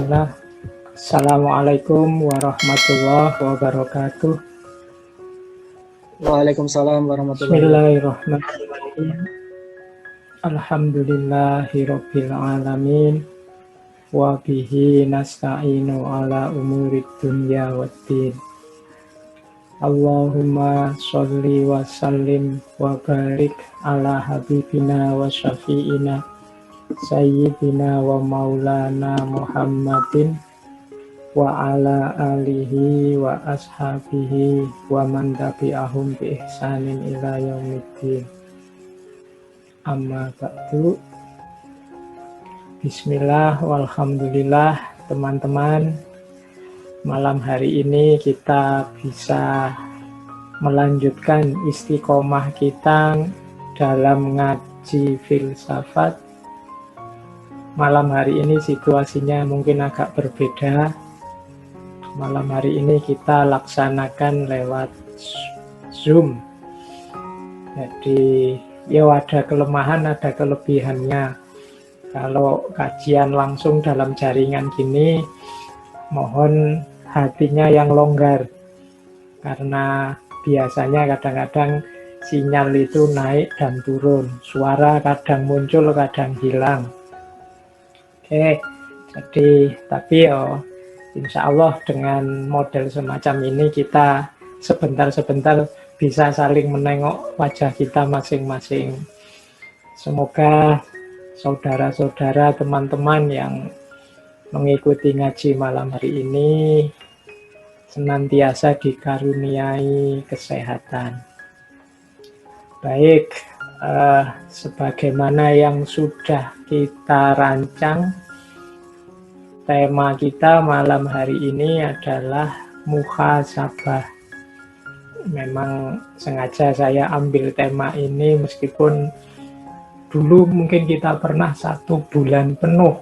Bismillah. Assalamualaikum warahmatullahi wabarakatuh. Waalaikumsalam warahmatullahi wabarakatuh. Bismillahirrahmanirrahim. Alhamdulillahirabbil alamin. Wa bihi nasta'inu ala umurid dunya waddin. Allahumma sholli wa sallim wa barik ala habibina wa syafi'ina Sayyidina wa maulana Muhammadin wa ala alihi wa ashabihi wa man tabi'ahum bi ihsanin ila yaumiddin. Amma ba'du. Bismillah walhamdulillah teman-teman. Malam hari ini kita bisa melanjutkan istiqomah kita dalam ngaji filsafat. Malam hari ini situasinya mungkin agak berbeda. Malam hari ini kita laksanakan lewat Zoom. Jadi ya ada kelemahan, ada kelebihannya. Kalau kajian langsung dalam jaringan gini, mohon hatinya yang longgar. Karena biasanya kadang-kadang sinyal itu naik dan turun. Suara kadang muncul, kadang hilang. Oke, jadi tapi insya Allah dengan model semacam ini kita sebentar-sebentar bisa saling menengok wajah kita masing-masing. Semoga saudara-saudara, teman-teman yang mengikuti ngaji malam hari ini senantiasa dikaruniai kesehatan. Baik, sebagaimana yang sudah kita rancang, tema kita malam hari ini adalah muhasabah. Memang sengaja saya ambil tema ini meskipun dulu mungkin kita pernah 1 bulan penuh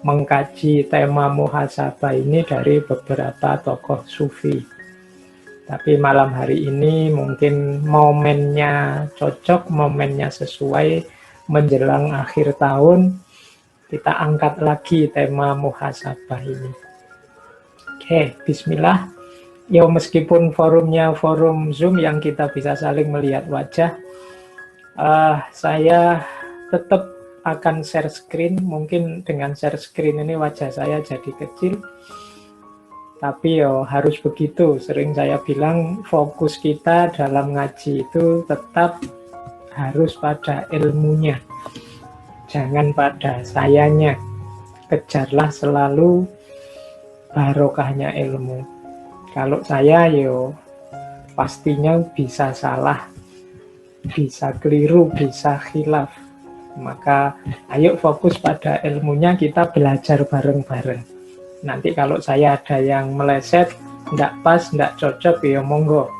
mengkaji tema muhasabah ini dari beberapa tokoh sufi. Tapi malam hari ini mungkin momennya cocok, momennya sesuai menjelang akhir tahun. Kita angkat lagi tema muhasabah ini. Oke, bismillah. Ya meskipun forumnya forum Zoom yang kita bisa saling melihat wajah, saya tetap akan share screen. Mungkin dengan share screen ini wajah saya jadi kecil. Tapi harus begitu, sering saya bilang fokus kita dalam ngaji itu tetap harus pada ilmunya. Jangan pada sayanya. Kejarlah selalu barokahnya ilmu. Kalau saya pastinya bisa salah, bisa keliru, bisa khilaf. Maka ayo fokus pada ilmunya, kita belajar bareng-bareng. Nanti kalau saya ada yang meleset, enggak pas, enggak cocok, ya monggo.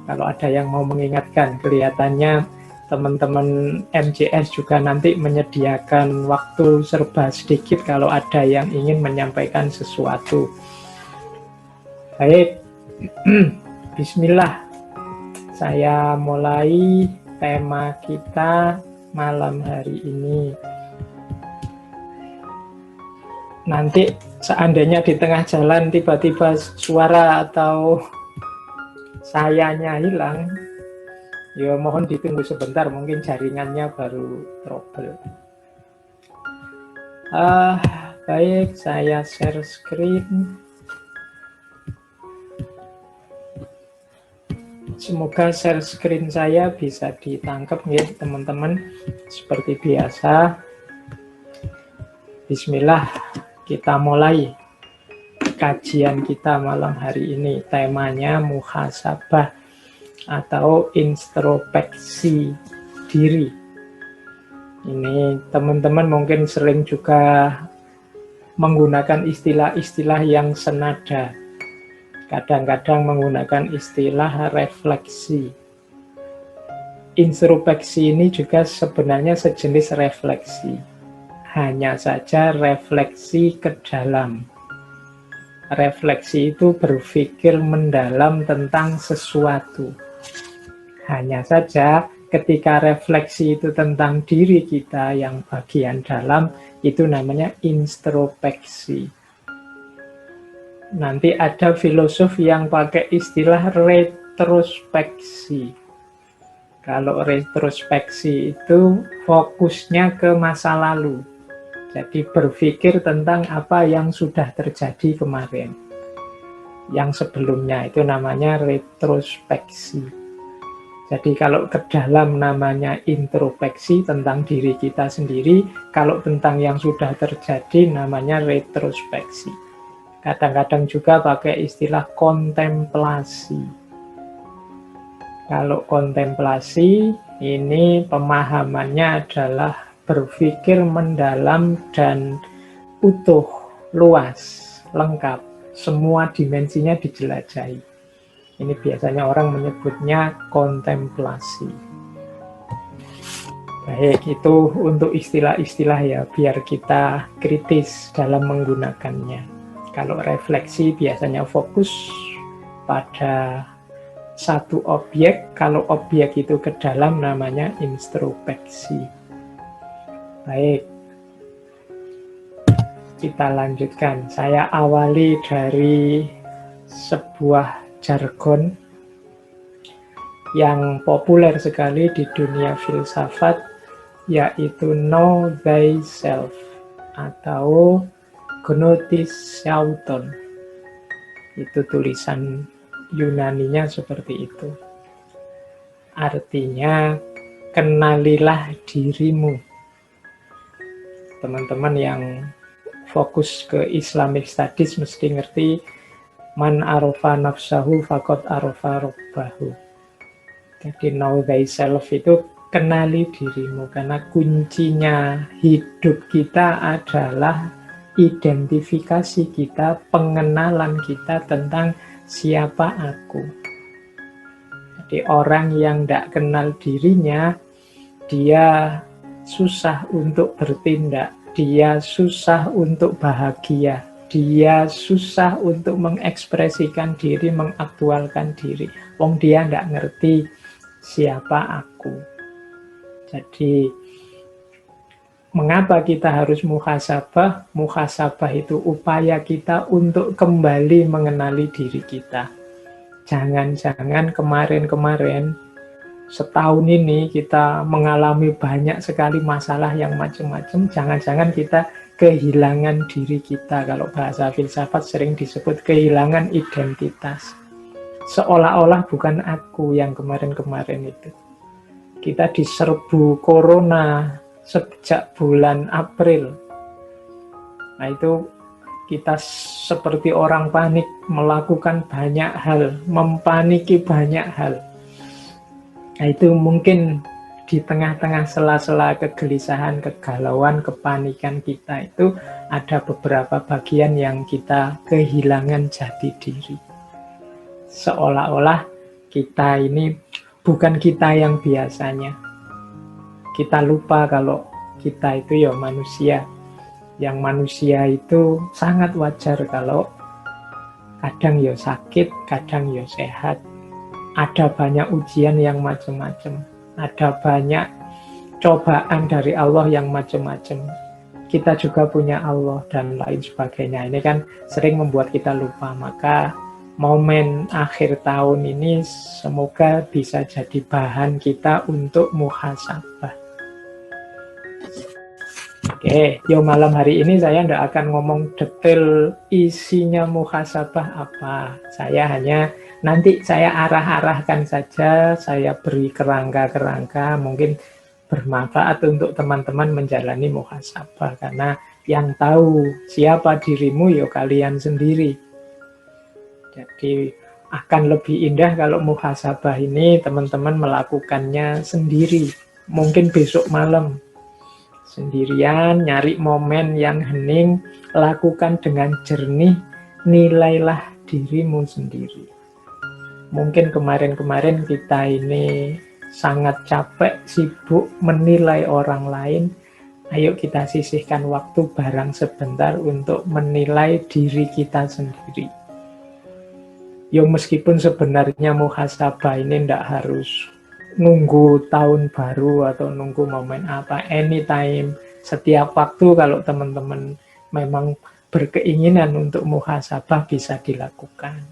Kalau ada yang mau mengingatkan, kelihatannya teman-teman MCS juga nanti menyediakan waktu serba sedikit kalau ada yang ingin menyampaikan sesuatu. Baik, bismillah. Saya mulai tema kita malam hari ini. Nanti seandainya di tengah jalan tiba-tiba suara atau sayanya hilang, ya mohon ditunggu sebentar, mungkin jaringannya baru trouble. Baik, saya share screen. Semoga share screen saya bisa ditangkap ya teman-teman. Seperti biasa, bismillah, kita mulai kajian kita malam hari ini. Temanya muhasabah atau introspeksi diri. Ini teman-teman mungkin sering juga menggunakan istilah-istilah yang senada. Kadang-kadang menggunakan istilah refleksi. Introspeksi ini juga sebenarnya sejenis refleksi. Hanya saja refleksi ke dalam. Refleksi itu berpikir mendalam tentang sesuatu. Hanya saja ketika refleksi itu tentang diri kita yang bagian dalam, itu namanya introspeksi. Nanti ada filosof yang pakai istilah retrospeksi. Kalau retrospeksi itu fokusnya ke masa lalu. Jadi berpikir tentang apa yang sudah terjadi kemarin. Yang sebelumnya itu namanya retrospeksi. Jadi kalau ke dalam namanya introspeksi tentang diri kita sendiri, kalau tentang yang sudah terjadi namanya retrospeksi. Kadang-kadang juga pakai istilah kontemplasi. Kalau kontemplasi, ini pemahamannya adalah berpikir mendalam dan utuh, luas, lengkap. Semua dimensinya dijelajahi. Ini biasanya orang menyebutnya kontemplasi. Baik, itu untuk istilah-istilah ya, biar kita kritis dalam menggunakannya. Kalau refleksi biasanya fokus pada satu objek, kalau objek itu ke dalam namanya introspeksi. Baik, kita lanjutkan. Saya awali dari sebuah jargon yang populer sekali di dunia filsafat, yaitu know thyself atau Gnotisiauton. Itu tulisan Yunaninya seperti itu. Artinya, kenalilah dirimu. Teman-teman yang fokus ke Islamic Studies mesti ngerti man arofa nafsahu faqad arofa rabbahu. Jadi know thyself itu kenali dirimu, karena kuncinya hidup kita adalah identifikasi kita, pengenalan kita tentang siapa aku. Jadi orang yang tidak kenal dirinya, dia susah untuk bertindak, dia susah untuk bahagia, dia susah untuk mengekspresikan diri, mengaktualkan diri. Wong dia tidak ngerti siapa aku. Jadi mengapa kita harus muhasabah? Muhasabah itu upaya kita untuk kembali mengenali diri kita. Jangan-jangan kemarin-kemarin, setahun ini kita mengalami banyak sekali masalah yang macam-macam. Jangan-jangan kita kehilangan diri kita. Kalau bahasa filsafat sering disebut kehilangan identitas. Seolah-olah bukan aku yang kemarin-kemarin itu. Kita diserbu corona sejak bulan April. Nah itu kita seperti orang panik, melakukan banyak hal, mempaniki banyak hal. Nah itu mungkin di tengah-tengah sela-sela kegelisahan, kegalauan, kepanikan kita itu ada beberapa bagian yang kita kehilangan jati diri. Seolah-olah kita ini bukan kita yang biasanya. Kita lupa kalau kita itu ya manusia. Yang manusia itu sangat wajar kalau kadang ya sakit, kadang ya sehat. Ada banyak ujian yang macam-macam. Ada banyak cobaan dari Allah yang macam-macam. Kita juga punya Allah dan lain sebagainya. Ini kan sering membuat kita lupa. Maka momen akhir tahun ini semoga bisa jadi bahan kita untuk muhasabah. Oke, malam hari ini saya tidak akan ngomong detail isinya muhasabah apa. Saya hanya nanti saya arah-arahkan saja, saya beri kerangka-kerangka, mungkin bermanfaat untuk teman-teman menjalani muhasabah. Karena yang tahu siapa dirimu ya kalian sendiri. Jadi akan lebih indah kalau muhasabah ini teman-teman melakukannya sendiri. Mungkin besok malam. Sendirian, nyari momen yang hening, lakukan dengan jernih, nilailah dirimu sendiri. Mungkin kemarin-kemarin kita ini sangat capek, sibuk menilai orang lain. Ayo kita sisihkan waktu barang sebentar untuk menilai diri kita sendiri. Meskipun sebenarnya muhasabah ini tidak harus nunggu tahun baru atau nunggu momen apa, anytime, setiap waktu kalau teman-teman memang berkeinginan untuk muhasabah bisa dilakukan.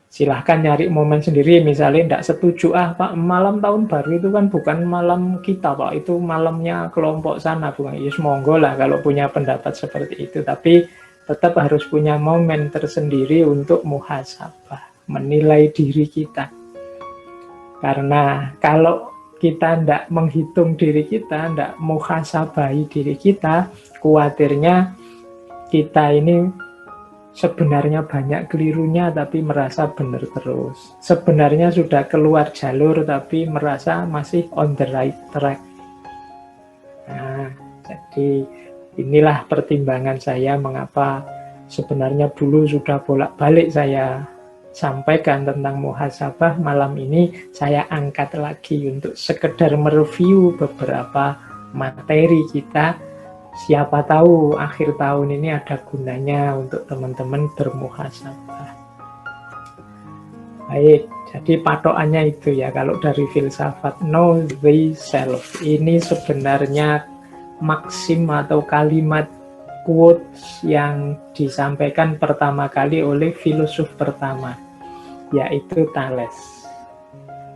Silahkan nyari momen sendiri, misalnya tidak setuju, Pak, malam tahun baru itu kan bukan malam kita, Pak, itu malamnya kelompok sana, bukan. Ya, monggo lah kalau punya pendapat seperti itu, tapi tetap harus punya momen tersendiri untuk muhasabah, menilai diri kita. Karena kalau kita tidak menghitung diri kita, tidak muhasabahi diri kita, khawatirnya kita ini sebenarnya banyak kelirunya tapi merasa benar terus. Sebenarnya sudah keluar jalur tapi merasa masih on the right track. Nah, jadi inilah pertimbangan saya mengapa sebenarnya dulu sudah bolak-balik saya sampaikan tentang muhasabah. Malam ini saya angkat lagi untuk sekedar mereview beberapa materi kita. Siapa tahu akhir tahun ini ada gunanya untuk teman-teman bermuhasabah. Baik, jadi patokannya itu ya, kalau dari filsafat know thyself, ini sebenarnya maksim atau kalimat quotes yang disampaikan pertama kali oleh filosof pertama, yaitu Thales.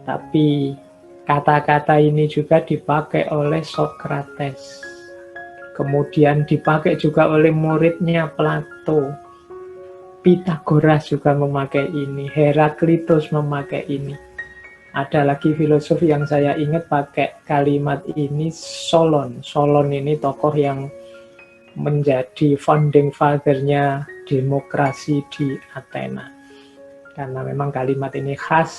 Tapi kata-kata ini juga dipakai oleh Socrates. Kemudian dipakai juga oleh muridnya Plato. Pythagoras juga memakai ini. Heraklitus memakai ini. Ada lagi filosof yang saya ingat pakai kalimat ini, Solon. Solon ini tokoh yang menjadi founding father-nya demokrasi di Athena. Karena memang kalimat ini khas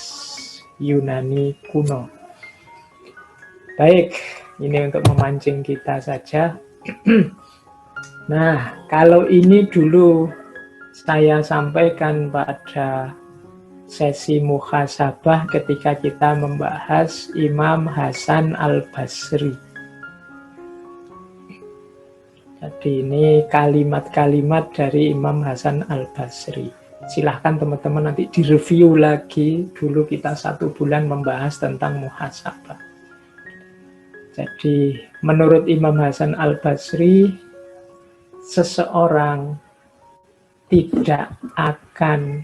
Yunani kuno. Baik, ini untuk memancing kita saja. Nah, kalau ini dulu saya sampaikan pada sesi muhasabah ketika kita membahas Imam Hasan Al-Basri. Jadi ini kalimat-kalimat dari Imam Hasan Al-Basri. Silahkan teman-teman nanti direview lagi. Dulu kita 1 bulan membahas tentang muhasabah. Jadi menurut Imam Hasan Al-Basri, seseorang tidak akan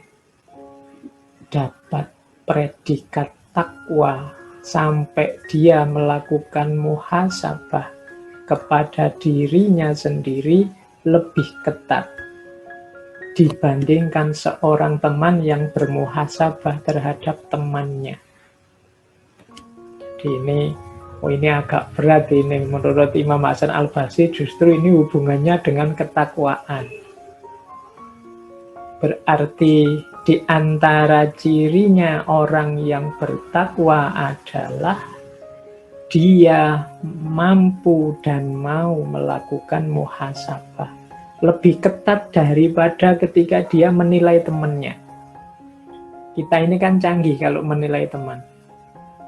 dapat predikat takwa sampai dia melakukan muhasabah kepada dirinya sendiri lebih ketat dibandingkan seorang teman yang bermuhasabah terhadap temannya. Jadi ini agak berat ini menurut Imam Hasan Al-Basri, justru ini hubungannya dengan ketakwaan. Berarti di antara cirinya orang yang bertakwa adalah dia mampu dan mau melakukan muhasabah lebih ketat daripada ketika dia menilai temannya. Kita ini kan canggih kalau menilai teman.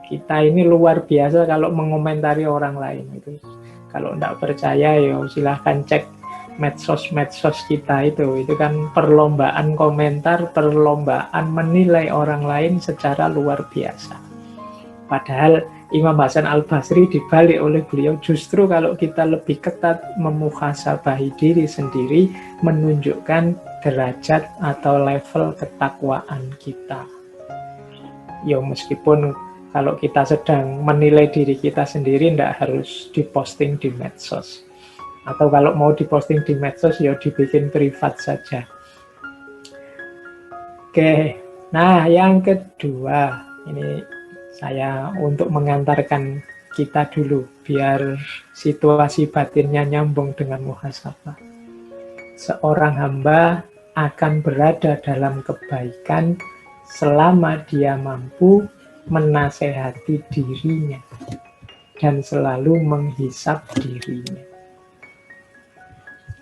Kita ini luar biasa kalau mengomentari orang lain. Itu kalau tidak percaya ya silahkan cek medsos-medsos kita itu kan perlombaan komentar, perlombaan menilai orang lain secara luar biasa. Padahal Imam Hasan Al-Basri dibalik oleh beliau, justru kalau kita lebih ketat memuhasabahi diri sendiri, menunjukkan derajat atau level ketakwaan kita. Ya meskipun kalau kita sedang menilai diri kita sendiri, tidak harus diposting di medsos. Atau kalau mau diposting di medsos, ya dibikin privat saja. Oke, nah yang kedua, ini saya untuk mengantarkan kita dulu, biar situasi batinnya nyambung dengan muhasabah. Seorang hamba akan berada dalam kebaikan selama dia mampu menasehati dirinya dan selalu menghisap dirinya.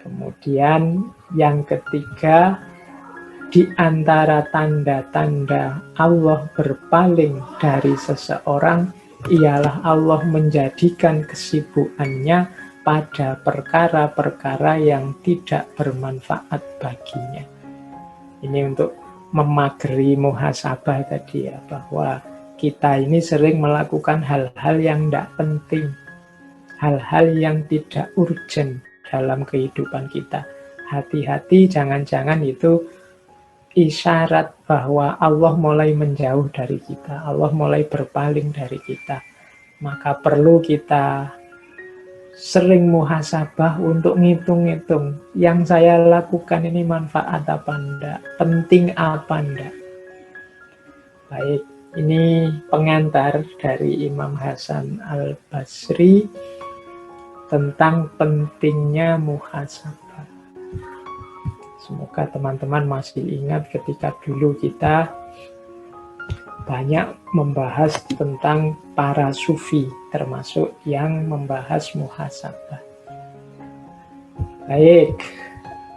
Kemudian yang ketiga, di antara tanda-tanda Allah berpaling dari seseorang ialah Allah menjadikan kesibukannya pada perkara-perkara yang tidak bermanfaat baginya. Ini untuk memageri muhasabah tadi ya, bahwa kita ini sering melakukan hal-hal yang tidak penting, hal-hal yang tidak urgent dalam kehidupan kita. Hati-hati, jangan-jangan itu isyarat bahwa Allah mulai menjauh dari kita, Allah mulai berpaling dari kita. Maka perlu kita sering muhasabah untuk ngitung-ngitung yang saya lakukan ini manfaat apa enggak, penting apa enggak. Baik, ini pengantar dari Imam Hasan Al-Basri tentang pentingnya muhasabah. Semoga teman-teman masih ingat ketika dulu kita banyak membahas tentang para sufi, termasuk yang membahas muhasabah. Baik,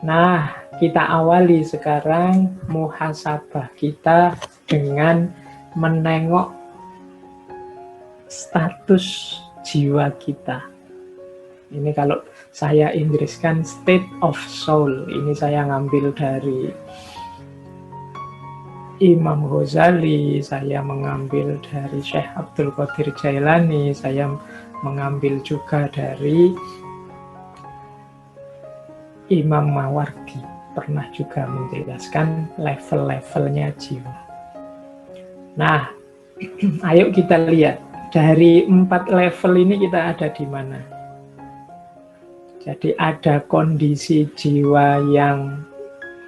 nah kita awali sekarang muhasabah kita dengan menengok status jiwa kita. Ini kalau saya Inggriskan state of soul. Ini saya ngambil dari Imam Ghazali, saya mengambil dari Syekh Abdul Qadir Jailani, saya mengambil juga dari Imam Mawardi. Pernah juga menjelaskan level-levelnya jiwa. Nah, ayo kita lihat dari 4 level ini kita ada di mana. Jadi ada kondisi jiwa yang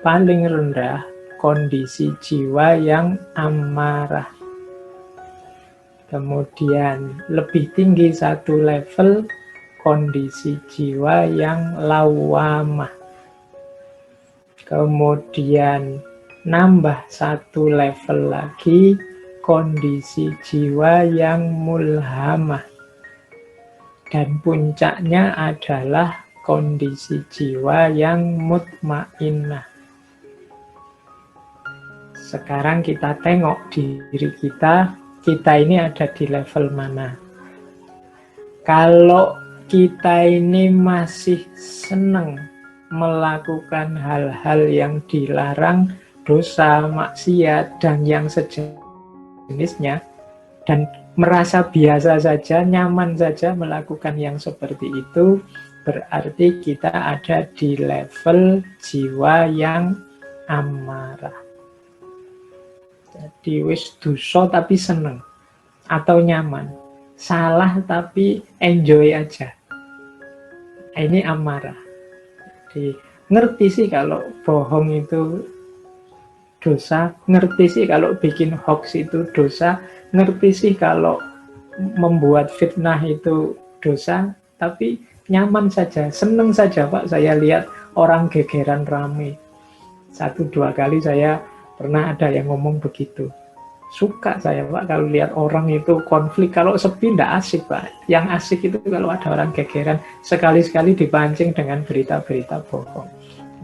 paling rendah, kondisi jiwa yang amarah. Kemudian lebih tinggi satu level, kondisi jiwa yang lawamah. Kemudian nambah satu level lagi, kondisi jiwa yang mulhamah. Dan puncaknya adalah kondisi jiwa yang mutmainnah. Sekarang kita tengok diri kita ini ada di level mana. Kalau kita ini masih senang melakukan hal-hal yang dilarang, dosa, maksiat, dan yang sejenisnya, dan merasa biasa saja, nyaman saja melakukan yang seperti itu, berarti kita ada di level jiwa yang amarah. Jadi wis dosa tapi seneng atau nyaman, salah tapi enjoy aja. Ini amarah. Jadi ngerti sih kalau bohong itu dosa, ngerti sih kalau bikin hoax itu dosa, ngerti sih kalau membuat fitnah itu dosa, tapi nyaman saja, seneng saja Pak. Saya lihat orang gegeran rame. 1-2 kali saya pernah ada yang ngomong begitu. Suka saya Pak kalau lihat orang itu konflik. Kalau sepi tidak asik Pak. Yang asik itu kalau ada orang gegeran, sekali-sekali dipancing dengan berita-berita bohong.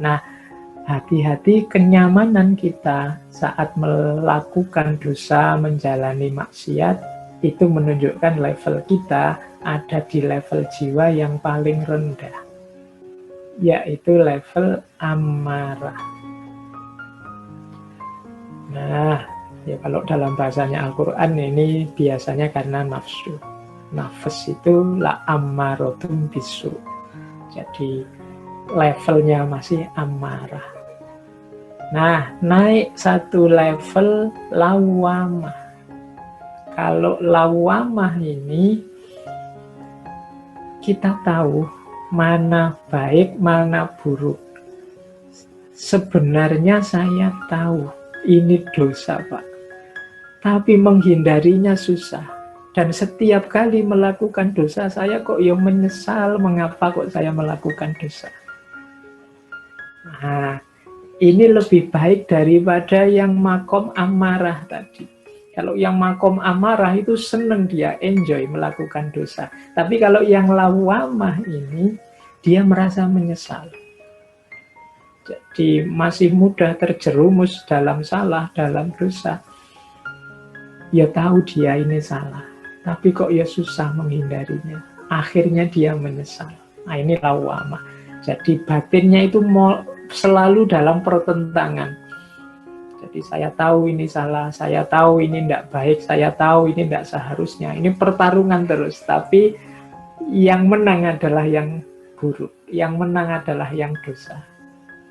Nah, hati-hati kenyamanan kita saat melakukan dosa, menjalani maksiat, itu menunjukkan level kita ada di level jiwa yang paling rendah, yaitu level amarah. Nah, ya kalau dalam bahasanya Al-Quran ini biasanya karena nafsu. Nafas itu la ammarotum bisu. Jadi levelnya masih amarah. Nah, naik satu level lawamah. Kalau lawamah ini kita tahu mana baik, mana buruk. Sebenarnya saya tahu ini dosa, Pak. Tapi menghindarinya susah. Dan setiap kali melakukan dosa, saya kok ya menyesal mengapa kok saya melakukan dosa. Nah, ini lebih baik daripada yang makom amarah tadi. Kalau yang makom amarah itu senang, dia enjoy melakukan dosa. Tapi kalau yang lawamah ini, dia merasa menyesal. Jadi masih mudah terjerumus dalam salah, dalam dosa. Ya tahu dia ini salah, tapi kok ya susah menghindarinya. Akhirnya dia menyesal. Nah, ini lawamah. Jadi batinnya itu selalu dalam pertentangan. Jadi saya tahu ini salah, saya tahu ini tidak baik, saya tahu ini tidak seharusnya. Ini pertarungan terus, tapi yang menang adalah yang buruk, yang menang adalah yang dosa.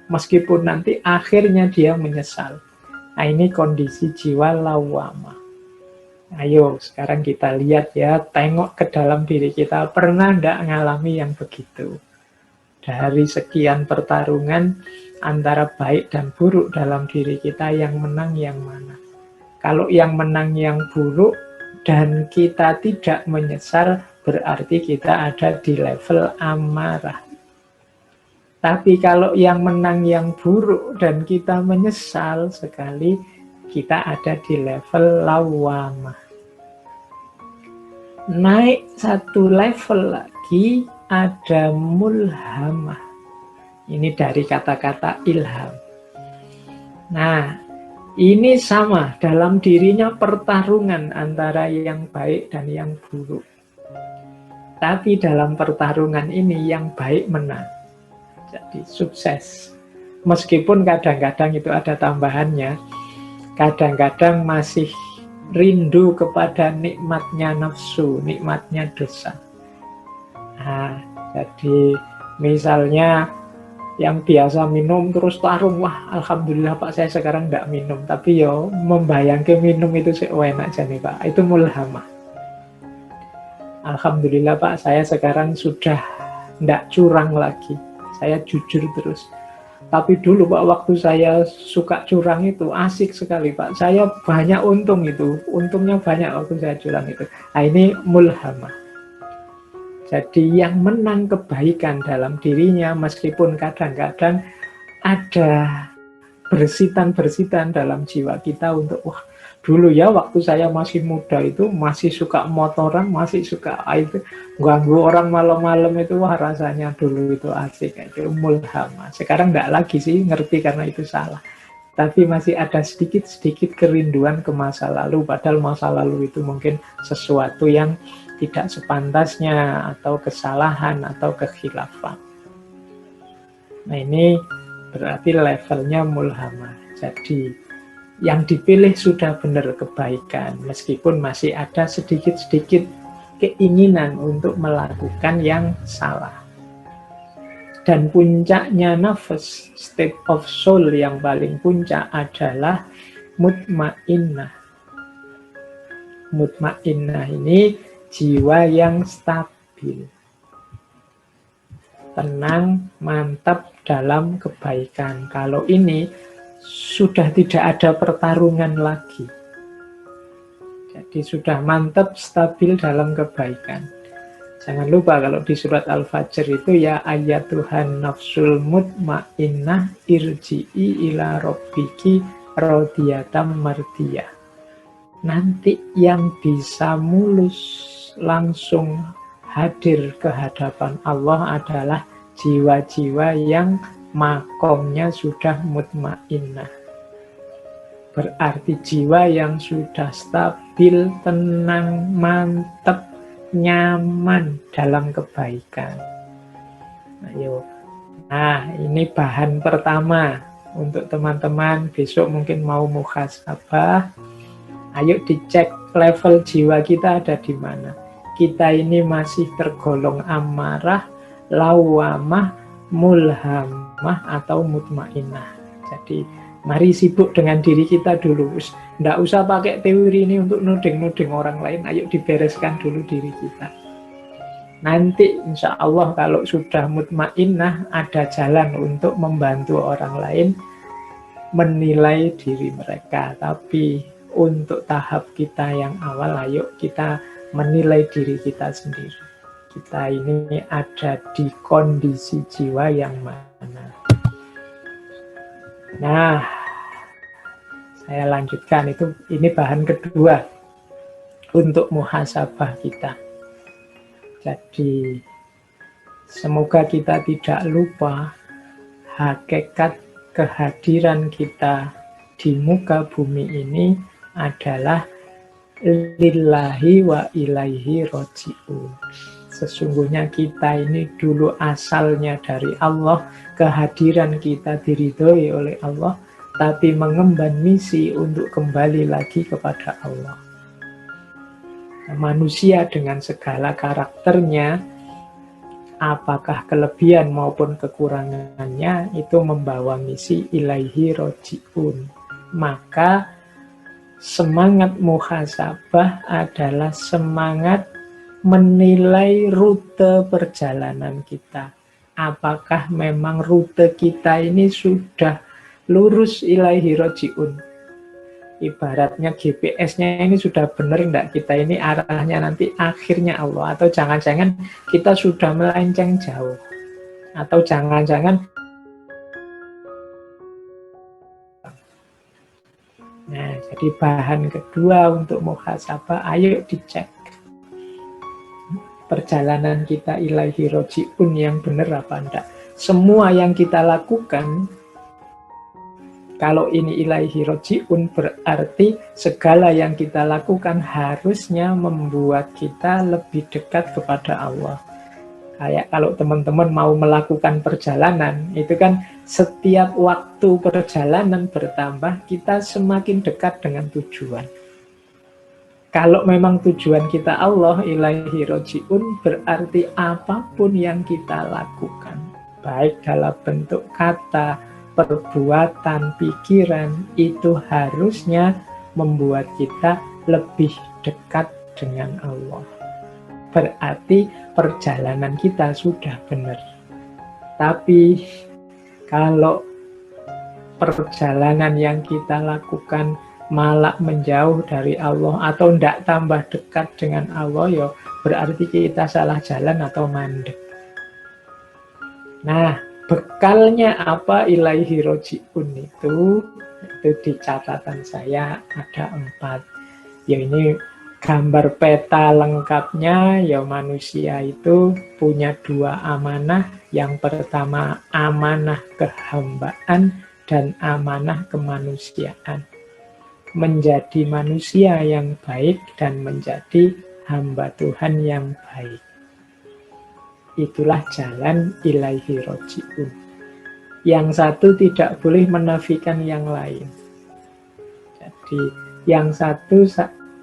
Meskipun nanti akhirnya dia menyesal. Nah, ini kondisi jiwa lawamah. Ayo sekarang kita lihat ya, tengok ke dalam diri kita, pernah tidak ngalami yang begitu? Dari sekian pertarungan antara baik dan buruk dalam diri kita, yang menang yang mana? Kalau yang menang yang buruk dan kita tidak menyesal, berarti kita ada di level amarah. Tapi kalau yang menang yang buruk dan kita menyesal sekali, kita ada di level lawamah. Naik satu level lagi, ada mulhamah. Ini dari kata-kata ilham. Nah, ini sama, dalam dirinya pertarungan antara yang baik dan yang buruk. Tapi dalam pertarungan ini yang baik menang. Jadi sukses. Meskipun kadang-kadang itu ada tambahannya. Kadang-kadang masih rindu kepada nikmatnya nafsu, nikmatnya dosa. Nah, jadi misalnya yang biasa minum terus tarung, wah alhamdulillah Pak saya sekarang tidak minum, tapi yo membayangkan minum itu enak aja nih Pak, itu mulhamah. Alhamdulillah Pak saya sekarang sudah tidak curang lagi, saya jujur terus. Tapi dulu Pak waktu saya suka curang itu asik sekali Pak, saya banyak untung itu, untungnya banyak waktu saya curang itu. Nah ini mulhamah. Jadi yang menang kebaikan dalam dirinya, meskipun kadang-kadang ada bersitan-bersitan dalam jiwa kita untuk, wah dulu ya waktu saya masih muda itu, masih suka motoran, masih suka itu, ganggu orang malam-malam itu, wah rasanya dulu itu asik, itu mulhamah. Sekarang enggak lagi sih, ngerti karena itu salah. Tapi masih ada sedikit-sedikit kerinduan ke masa lalu, padahal masa lalu itu mungkin sesuatu yang tidak sepantasnya, atau kesalahan, atau kekhilafan. Nah ini berarti levelnya mulhamah. Jadi yang dipilih sudah benar kebaikan, meskipun masih ada sedikit-sedikit keinginan untuk melakukan yang salah. Dan puncaknya nafas, state of soul yang paling puncak adalah mutmainnah. Mutmainnah ini jiwa yang stabil, tenang, mantap dalam kebaikan. Kalau ini sudah tidak ada pertarungan lagi. Jadi sudah mantap, stabil dalam kebaikan. Jangan lupa kalau di surat Al-Fajr itu ya ayatuhan nafsul mutmainnah irji'i ila rabbiki radiyatam mardiyah. Nanti yang bisa mulus langsung hadir ke hadapan Allah adalah jiwa-jiwa yang makomnya sudah mutmainnah. Berarti jiwa yang sudah stabil, tenang, mantap, nyaman dalam kebaikan. Nah, ini bahan pertama untuk teman-teman besok mungkin mau muhasabah. Ayo dicek level jiwa kita ada di mana. Kita ini masih tergolong amarah, lawamah, mulhamah, atau mutmainnah. Jadi mari sibuk dengan diri kita dulu. Nggak usah pakai teori ini untuk nuding-nuding orang lain. Ayo dibereskan dulu diri kita. Nanti insya Allah kalau sudah mutmainnah, ada jalan untuk membantu orang lain menilai diri mereka. Tapi untuk tahap kita yang awal, ayo kita menilai diri kita sendiri. Kita ini ada di kondisi jiwa yang mana. Nah, saya lanjutkan, ini bahan kedua untuk muhasabah kita. Jadi semoga kita tidak lupa hakikat kehadiran kita di muka bumi ini adalah lillahi wa ilaihi roji'un. Sesungguhnya kita ini dulu asalnya dari Allah, kehadiran kita diridhoi oleh Allah, tapi mengemban misi untuk kembali lagi kepada Allah. Nah, manusia dengan segala karakternya, apakah kelebihan maupun kekurangannya, itu membawa misi ilaihi roji'un. Maka semangat muhasabah adalah semangat menilai rute perjalanan kita. Apakah memang rute kita ini sudah lurus ilaihi roji'un? Ibaratnya GPS-nya ini sudah benar enggak, kita ini arahnya nanti akhirnya Allah, atau jangan-jangan kita sudah melenceng jauh, atau jangan-jangan. Nah, jadi bahan kedua untuk muhasabah, ayo dicek perjalanan kita ilaihi roji'un yang benar apa enggak. Semua yang kita lakukan, kalau ini ilaihi roji'un, berarti segala yang kita lakukan harusnya membuat kita lebih dekat kepada Allah. Kayak kalau teman-teman mau melakukan perjalanan, itu kan setiap waktu perjalanan bertambah, kita semakin dekat dengan tujuan. Kalau memang tujuan kita Allah, ilaihi roji'un, berarti apapun yang kita lakukan, baik dalam bentuk kata, perbuatan, pikiran, itu harusnya membuat kita lebih dekat dengan Allah. Berarti perjalanan kita sudah benar. Tapi kalau perjalanan yang kita lakukan malah menjauh dari Allah atau tidak tambah dekat dengan Allah, ya berarti kita salah jalan atau mandek. Nah, bekalnya apa ilaihi roji'un itu di catatan saya ada 4. Ya ini gambar peta lengkapnya, ya manusia itu punya 2 amanah. Yang pertama amanah kehambaan dan amanah kemanusiaan. Menjadi manusia yang baik dan menjadi hamba Tuhan yang baik. Itulah jalan ilaihi roji'un. Yang satu tidak boleh menafikan yang lain. Jadi yang satu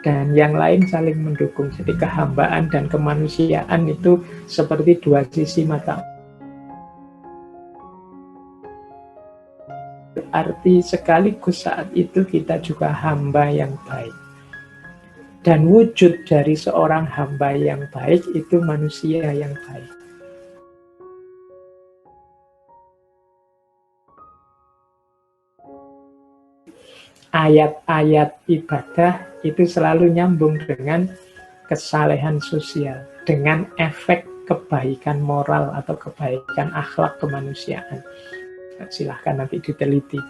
dan yang lain saling mendukung. Jadi kehambaan dan kemanusiaan itu seperti 2 sisi mata. Berarti sekaligus saat itu kita juga hamba yang baik. Dan wujud dari seorang hamba yang baik itu manusia yang baik. Ayat-ayat ibadah itu selalu nyambung dengan kesalehan sosial, dengan efek kebaikan moral atau kebaikan akhlak kemanusiaan. Silahkan nanti diteliti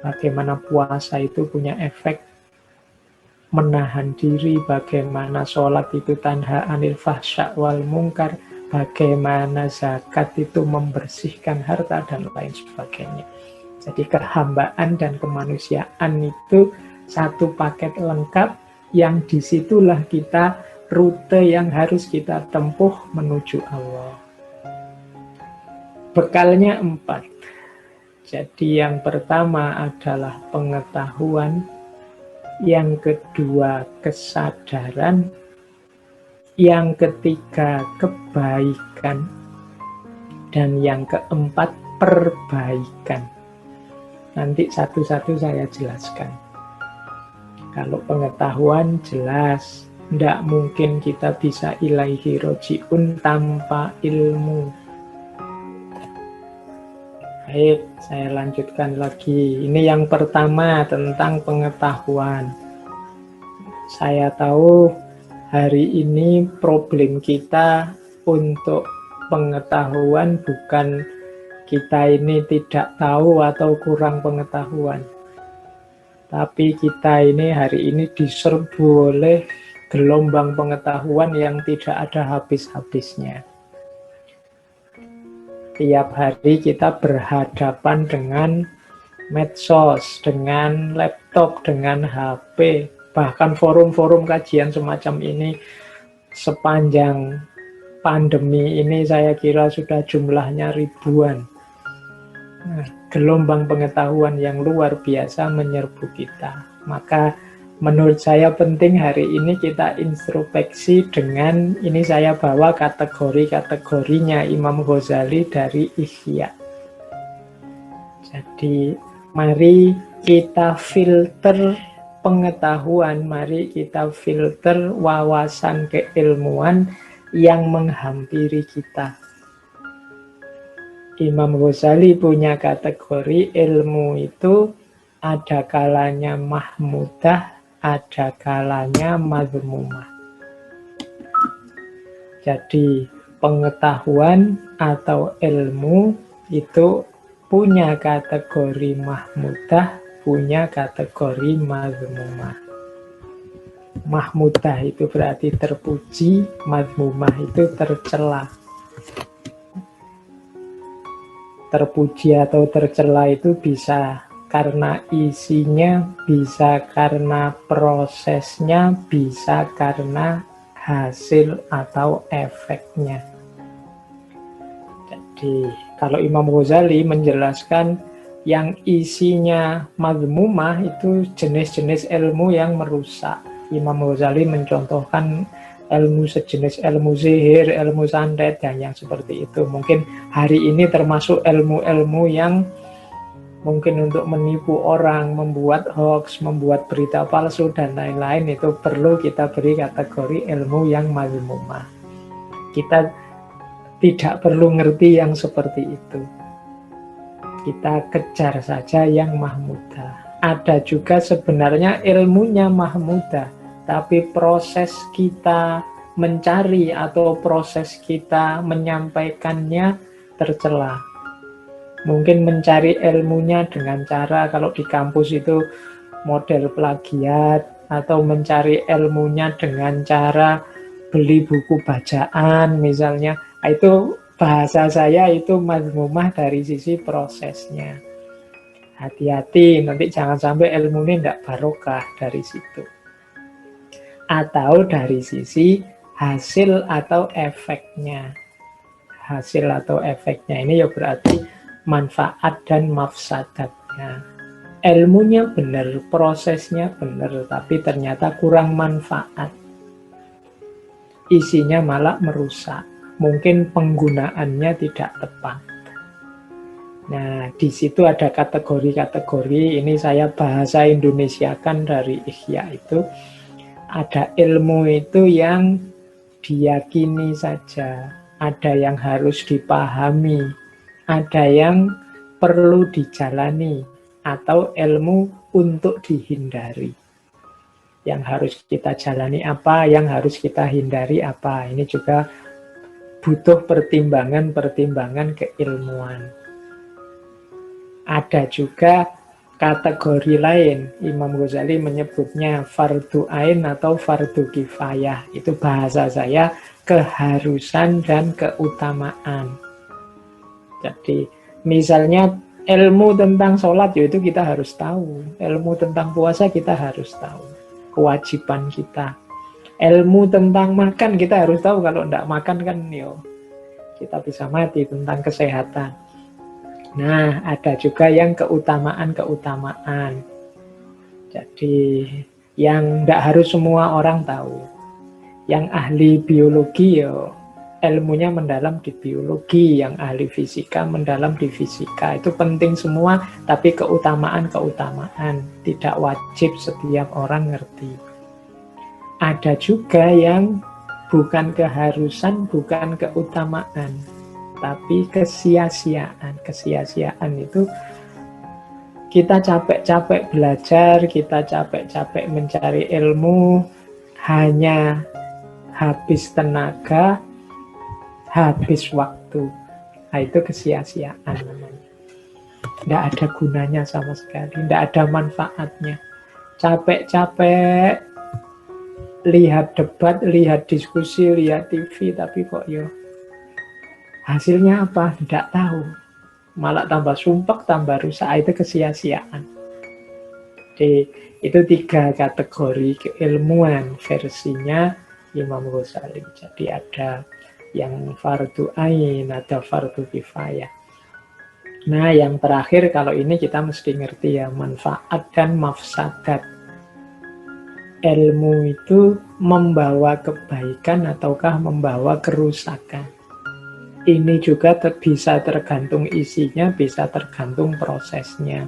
bagaimana puasa itu punya efek menahan diri, bagaimana sholat itu tanha anil fahsya wal mungkar, bagaimana zakat itu membersihkan harta, dan lain sebagainya. Jadi kehambaan dan kemanusiaan itu satu paket lengkap yang disitulah kita rute yang harus kita tempuh menuju Allah. Bekalnya 4. Jadi yang pertama adalah pengetahuan, yang kedua kesadaran, yang ketiga kebaikan, dan yang keempat perbaikan. Nanti satu-satu saya jelaskan. Kalau pengetahuan jelas, tidak mungkin kita bisa ilaihi roji'un tanpa ilmu. Baik, saya lanjutkan lagi. Ini yang pertama tentang pengetahuan. Saya tahu hari ini problem kita untuk pengetahuan bukan kita ini tidak tahu atau kurang pengetahuan. Tapi kita ini hari ini diserbu oleh gelombang pengetahuan yang tidak ada habis-habisnya. Tiap hari kita berhadapan dengan medsos, dengan laptop, dengan HP, bahkan forum-forum kajian semacam ini sepanjang pandemi ini saya kira sudah jumlahnya ribuan. Nah, gelombang pengetahuan yang luar biasa menyerbu kita. Maka menurut saya penting hari ini kita introspeksi dengan, ini saya bawa kategori-kategorinya Imam Ghazali dari Ihya. Jadi mari kita filter pengetahuan, mari kita filter wawasan keilmuan yang menghampiri kita. Imam Ghazali punya kategori ilmu itu ada kalanya mahmudah, ada kalanya madhmumah. Jadi pengetahuan atau ilmu itu punya kategori mahmudah, punya kategori madhmumah. Mahmudah itu berarti terpuji, madhmumah itu tercela. Terpuji atau tercela itu bisa karena isinya, bisa karena prosesnya, bisa karena hasil atau efeknya. Jadi kalau Imam Ghazali menjelaskan yang isinya madhmumah itu jenis-jenis ilmu yang merusak. Imam Ghazali mencontohkan ilmu sejenis ilmu sihir, ilmu santet, dan yang seperti itu. Mungkin hari ini termasuk ilmu-ilmu yang mungkin untuk menipu orang, membuat hoax, membuat berita palsu, dan lain-lain, itu perlu kita beri kategori ilmu yang madhmumah. Kita tidak perlu ngerti yang seperti itu. Kita kejar saja yang mahmudah. Ada juga sebenarnya ilmunya mahmudah, tapi proses kita mencari atau proses kita menyampaikannya tercela. Mungkin mencari ilmunya dengan cara, kalau di kampus itu model plagiat, atau mencari ilmunya dengan cara beli buku bacaan misalnya. Itu bahasa saya itu madhmumah dari sisi prosesnya. Hati-hati, nanti jangan sampai ilmunya tidak barokah dari situ. Atau dari sisi hasil atau efeknya. Hasil atau efeknya ini ya berarti manfaat dan mafsadatnya. Ilmunya benar, prosesnya benar, tapi ternyata kurang manfaat. Isinya malah merusak. Mungkin penggunaannya tidak tepat. Nah, di situ ada kategori-kategori. Ini saya bahasa Indonesiakan dari Ihya itu. Ada ilmu itu yang diyakini saja, ada yang harus dipahami, ada yang perlu dijalani, atau ilmu untuk dihindari. Yang harus kita jalani apa, yang harus kita hindari apa. Ini juga butuh pertimbangan-pertimbangan keilmuan. Ada juga kategori lain, Imam Ghazali menyebutnya fardu ain atau fardu kifayah. Itu bahasa saya keharusan dan keutamaan. Jadi misalnya ilmu tentang sholat, yaitu kita harus tahu. Ilmu tentang puasa kita harus tahu. Kewajiban kita. Ilmu tentang makan kita harus tahu. Kalau tidak makan kan kita bisa mati, tentang kesehatan. Nah, ada juga yang keutamaan-keutamaan. Jadi, yang tidak harus semua orang tahu. Yang ahli biologi, ilmunya mendalam di biologi. Yang ahli fisika, mendalam di fisika. Itu penting semua, tapi keutamaan-keutamaan. Tidak wajib setiap orang ngerti. Ada juga yang bukan keharusan, bukan keutamaan, tapi kesia-siaan. Kesia-siaan itu kita capek-capek belajar, kita capek-capek mencari ilmu, hanya habis tenaga, habis waktu. Nah, itu kesia-siaan namanya. Tidak ada gunanya sama sekali, tidak ada manfaatnya. Capek-capek lihat debat, lihat diskusi, lihat TV, tapi kok hasilnya apa? Tidak tahu. Malah tambah sumpek, tambah rusak. Itu kesia-siaan. Jadi, itu 3 kategori keilmuan versinya Imam Ghazali. Jadi ada yang fardu ain, ada fardu kifayah. Nah, yang terakhir kalau ini kita mesti ngerti ya, manfaat dan mafsadat. Ilmu itu membawa kebaikan ataukah membawa kerusakan. Ini juga bisa tergantung isinya, bisa tergantung prosesnya.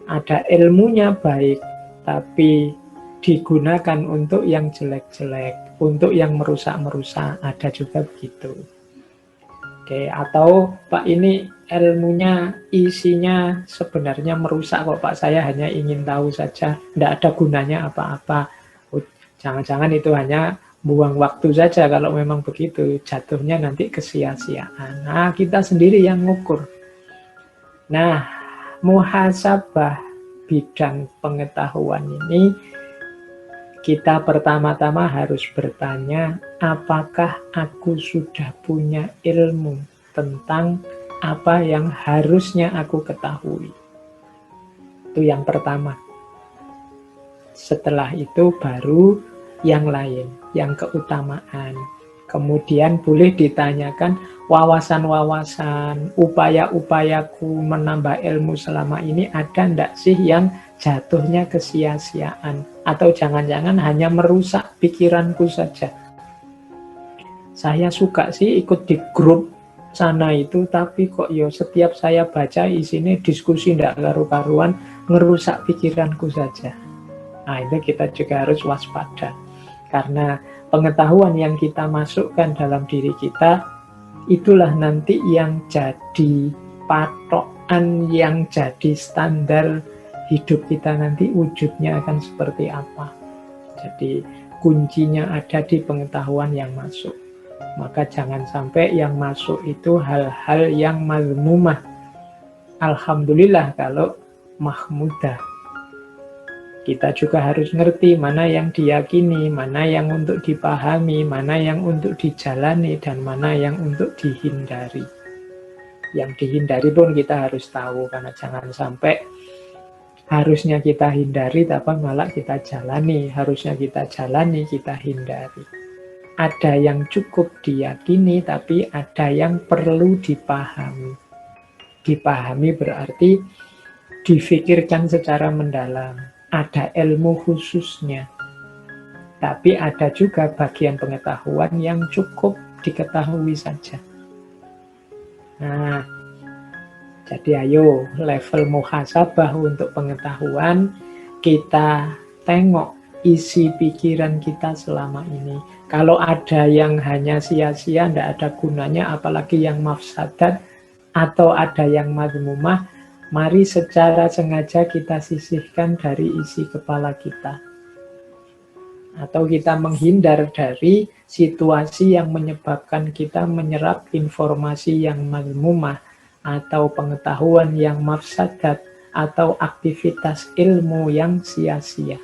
Ada ilmunya baik, tapi digunakan untuk yang jelek-jelek, untuk yang merusak-merusak, ada juga begitu. Oke, atau Pak ini ilmunya, isinya sebenarnya merusak kok Pak, saya hanya ingin tahu saja, tidak ada gunanya apa-apa. Oh, jangan-jangan itu hanya buang waktu saja, kalau memang begitu, jatuhnya nanti kesia-siaan. Nah, kita sendiri yang ngukur. Nah, muhasabah bidang pengetahuan ini, kita pertama-tama harus bertanya, apakah aku sudah punya ilmu tentang apa yang harusnya aku ketahui? Itu yang pertama. Setelah itu baru yang lain, yang keutamaan. Kemudian boleh ditanyakan wawasan-wawasan, upaya-upayaku menambah ilmu selama ini ada enggak sih yang jatuhnya kesia-siaan? Atau jangan-jangan hanya merusak pikiranku saja. Saya suka sih ikut di grup sana itu, tapi kok yo setiap saya baca isinya diskusi enggak karu-karuan, ngerusak pikiranku saja. Nah, itu kita juga harus waspada. Karena pengetahuan yang kita masukkan dalam diri kita, itulah nanti yang jadi patokan, yang jadi standar hidup kita nanti wujudnya akan seperti apa. Jadi kuncinya ada di pengetahuan yang masuk. Maka jangan sampai yang masuk itu hal-hal yang mazmumah. Alhamdulillah kalau mahmudah. Kita juga harus ngerti mana yang diyakini, mana yang untuk dipahami, mana yang untuk dijalani, dan mana yang untuk dihindari. Yang dihindari pun kita harus tahu, karena jangan sampai harusnya kita hindari, tapi malah kita jalani. Harusnya kita jalani, kita hindari. Ada yang cukup diyakini, tapi ada yang perlu dipahami. Dipahami berarti difikirkan secara mendalam. Ada ilmu khususnya. Tapi ada juga bagian pengetahuan yang cukup diketahui saja. Nah, jadi ayo level muhasabah untuk pengetahuan, kita tengok isi pikiran kita selama ini. Kalau ada yang hanya sia-sia, tidak ada gunanya, apalagi yang mafsadat, atau ada yang mazmumah, mari secara sengaja kita sisihkan dari isi kepala kita. Atau kita menghindar dari situasi yang menyebabkan kita menyerap informasi yang mazmumah, atau pengetahuan yang mafsadat, atau aktivitas ilmu yang sia-sia.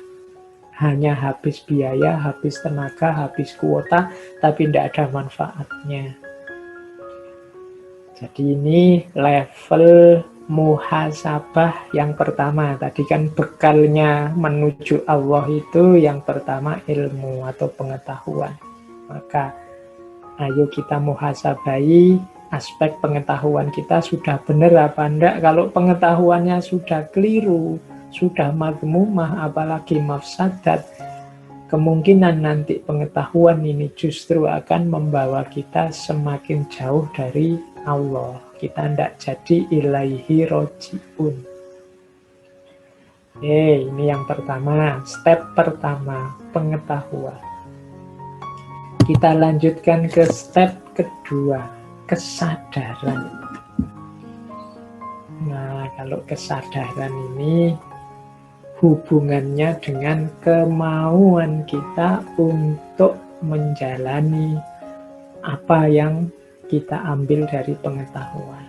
Hanya habis biaya, habis tenaga, habis kuota, tapi tidak ada manfaatnya. Jadi ini level muhasabah yang pertama. Tadi kan bekalnya menuju Allah itu yang pertama ilmu atau pengetahuan. Maka ayo kita muhasabai aspek pengetahuan kita sudah benar apa enggak. Kalau pengetahuannya sudah keliru, sudah mazmumah, apalagi mafsadat, kemungkinan nanti pengetahuan ini justru akan membawa kita semakin jauh dari Allah. Kita tidak jadi ilaihi roji'un. Ini yang pertama, step pertama, pengetahuan. Kita lanjutkan ke step kedua, kesadaran. Nah, kalau kesadaran ini hubungannya dengan kemauan kita untuk menjalani apa yang kita ambil dari pengetahuan.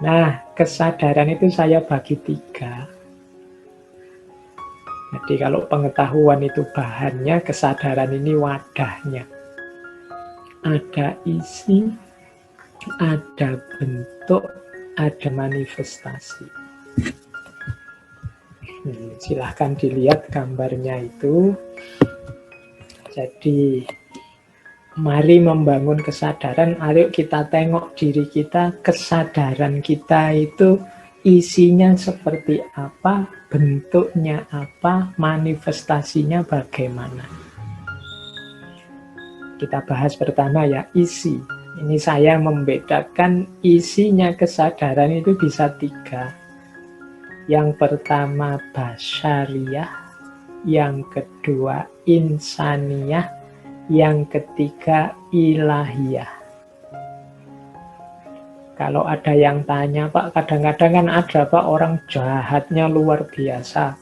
Nah, kesadaran itu saya bagi 3. Jadi kalau pengetahuan itu bahannya, kesadaran ini wadahnya. Ada isi, ada bentuk, ada manifestasi. Silahkan dilihat gambarnya itu. Jadi Mari membangun kesadaran, ayo kita tengok diri kita, kesadaran kita itu isinya seperti apa, bentuknya apa, manifestasinya bagaimana. Kita bahas pertama ya, isi. Ini saya membedakan isinya kesadaran itu bisa 3. Yang pertama basyariyah, yang kedua insaniyah, yang ketiga ilahiyah. Kalau ada yang tanya, Pak, kadang-kadang kan ada Pak orang jahatnya luar biasa.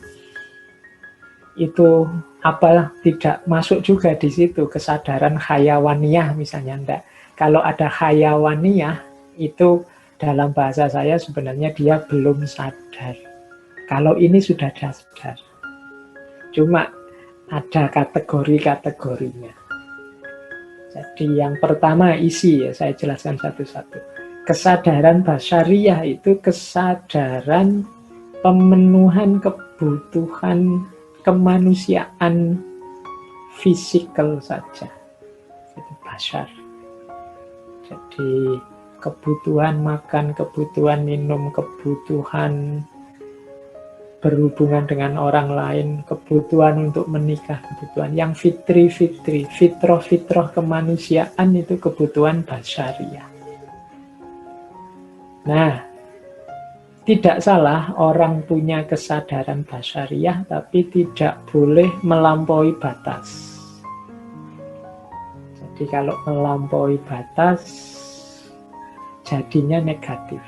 Itu apa tidak masuk juga di situ kesadaran hayawaniyah misalnya enggak. Kalau ada hayawaniyah itu dalam bahasa saya sebenarnya dia belum sadar. Kalau ini sudah sadar. Cuma ada kategori-kategorinya. Jadi yang pertama isi ya, saya jelaskan satu-satu. Kesadaran basyariyah itu kesadaran pemenuhan kebutuhan kemanusiaan fisikal saja. Itu basyar. Jadi kebutuhan makan, kebutuhan minum, kebutuhan berhubungan dengan orang lain, kebutuhan untuk menikah, kebutuhan yang fitri-fitri, fitroh-fitroh kemanusiaan itu kebutuhan basyariyah. Nah, tidak salah orang punya kesadaran basyariyah, tapi tidak boleh melampaui batas. Jadi kalau melampaui batas, jadinya negatif.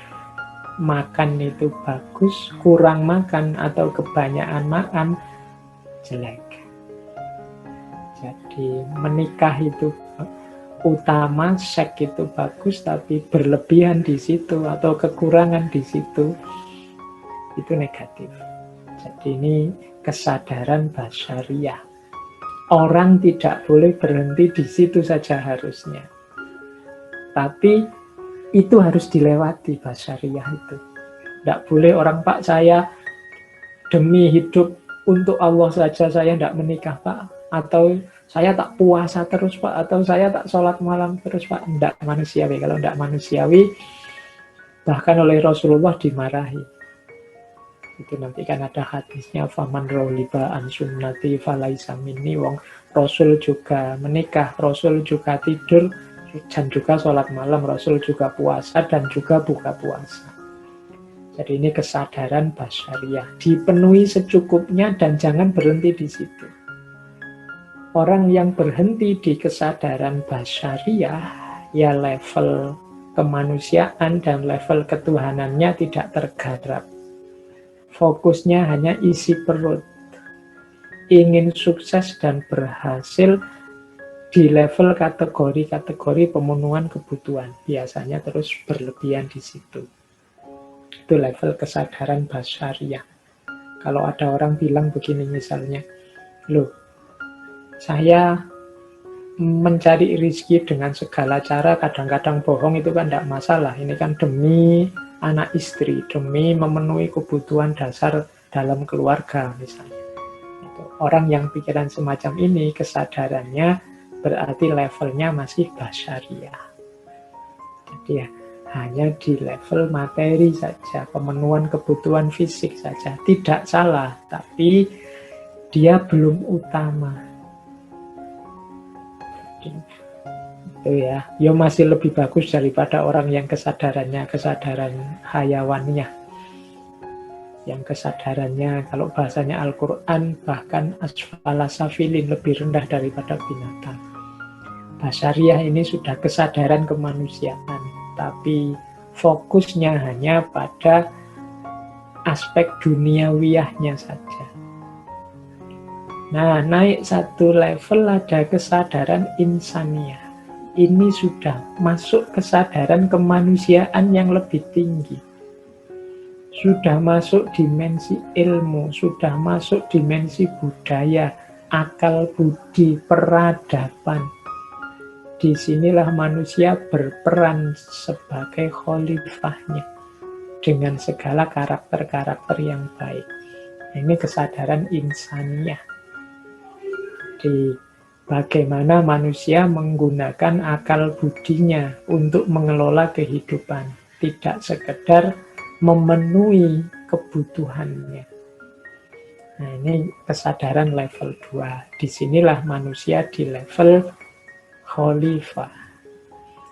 Makan itu bagus, kurang makan atau kebanyakan makan jelek. Jadi menikah itu utama, seks itu bagus, tapi berlebihan di situ atau kekurangan di situ itu negatif. Jadi ini kesadaran basyariyah. Orang tidak boleh berhenti di situ saja harusnya. Tapi itu harus dilewati basyariyah itu. Tidak boleh orang, Pak, saya demi hidup untuk Allah saja saya tidak menikah, Pak. Atau saya tak puasa terus, Pak. Atau saya tak sholat malam terus, Pak. Tidak manusiawi. Kalau tidak manusiawi, bahkan oleh Rasulullah dimarahi. Itu nanti kan ada hadisnya, faman rauliba an sunnati falaisa minni. Wong Rasul juga menikah, Rasul juga tidur, dan juga sholat malam, Rasul juga puasa dan juga buka puasa. Jadi ini kesadaran basyariyah. Dipenuhi secukupnya dan jangan berhenti di situ. Orang yang berhenti di kesadaran basyariyah, ya level kemanusiaan dan level ketuhanannya tidak tergarap. Fokusnya hanya isi perut. Ingin sukses dan berhasil di level kategori-kategori pemenuhan kebutuhan. Biasanya terus berlebihan di situ. Itu level kesadaran basyariyah. Kalau ada orang bilang begini misalnya, loh, saya mencari rezeki dengan segala cara, kadang-kadang bohong itu kan tidak masalah. Ini kan demi anak istri, demi memenuhi kebutuhan dasar dalam keluarga misalnya. Orang yang pikiran semacam ini, kesadarannya berarti levelnya masih basyariyah. Jadi ya, hanya di level materi saja, pemenuhan kebutuhan fisik saja. Tidak salah, tapi dia belum utama. Itu ya, masih lebih bagus daripada orang yang kesadaran hayawaniyah. Yang kesadarannya, kalau bahasanya Al-Quran, bahkan asfala safilin, lebih rendah daripada binatang. Basyariyah ini sudah kesadaran kemanusiaan, tapi fokusnya hanya pada aspek duniawiyahnya saja. Nah, naik satu level ada kesadaran insaniyah. Ini sudah masuk kesadaran kemanusiaan yang lebih tinggi. Sudah masuk dimensi ilmu, sudah masuk dimensi budaya, akal budi, peradaban. Disinilah manusia berperan sebagai khalifahnya dengan segala karakter-karakter yang baik. Ini kesadaran insaniyah. Jadi Bagaimana manusia menggunakan akal budinya untuk mengelola kehidupan. Tidak sekedar memenuhi kebutuhannya. Nah, ini kesadaran level 2. Disinilah manusia di level khalifah.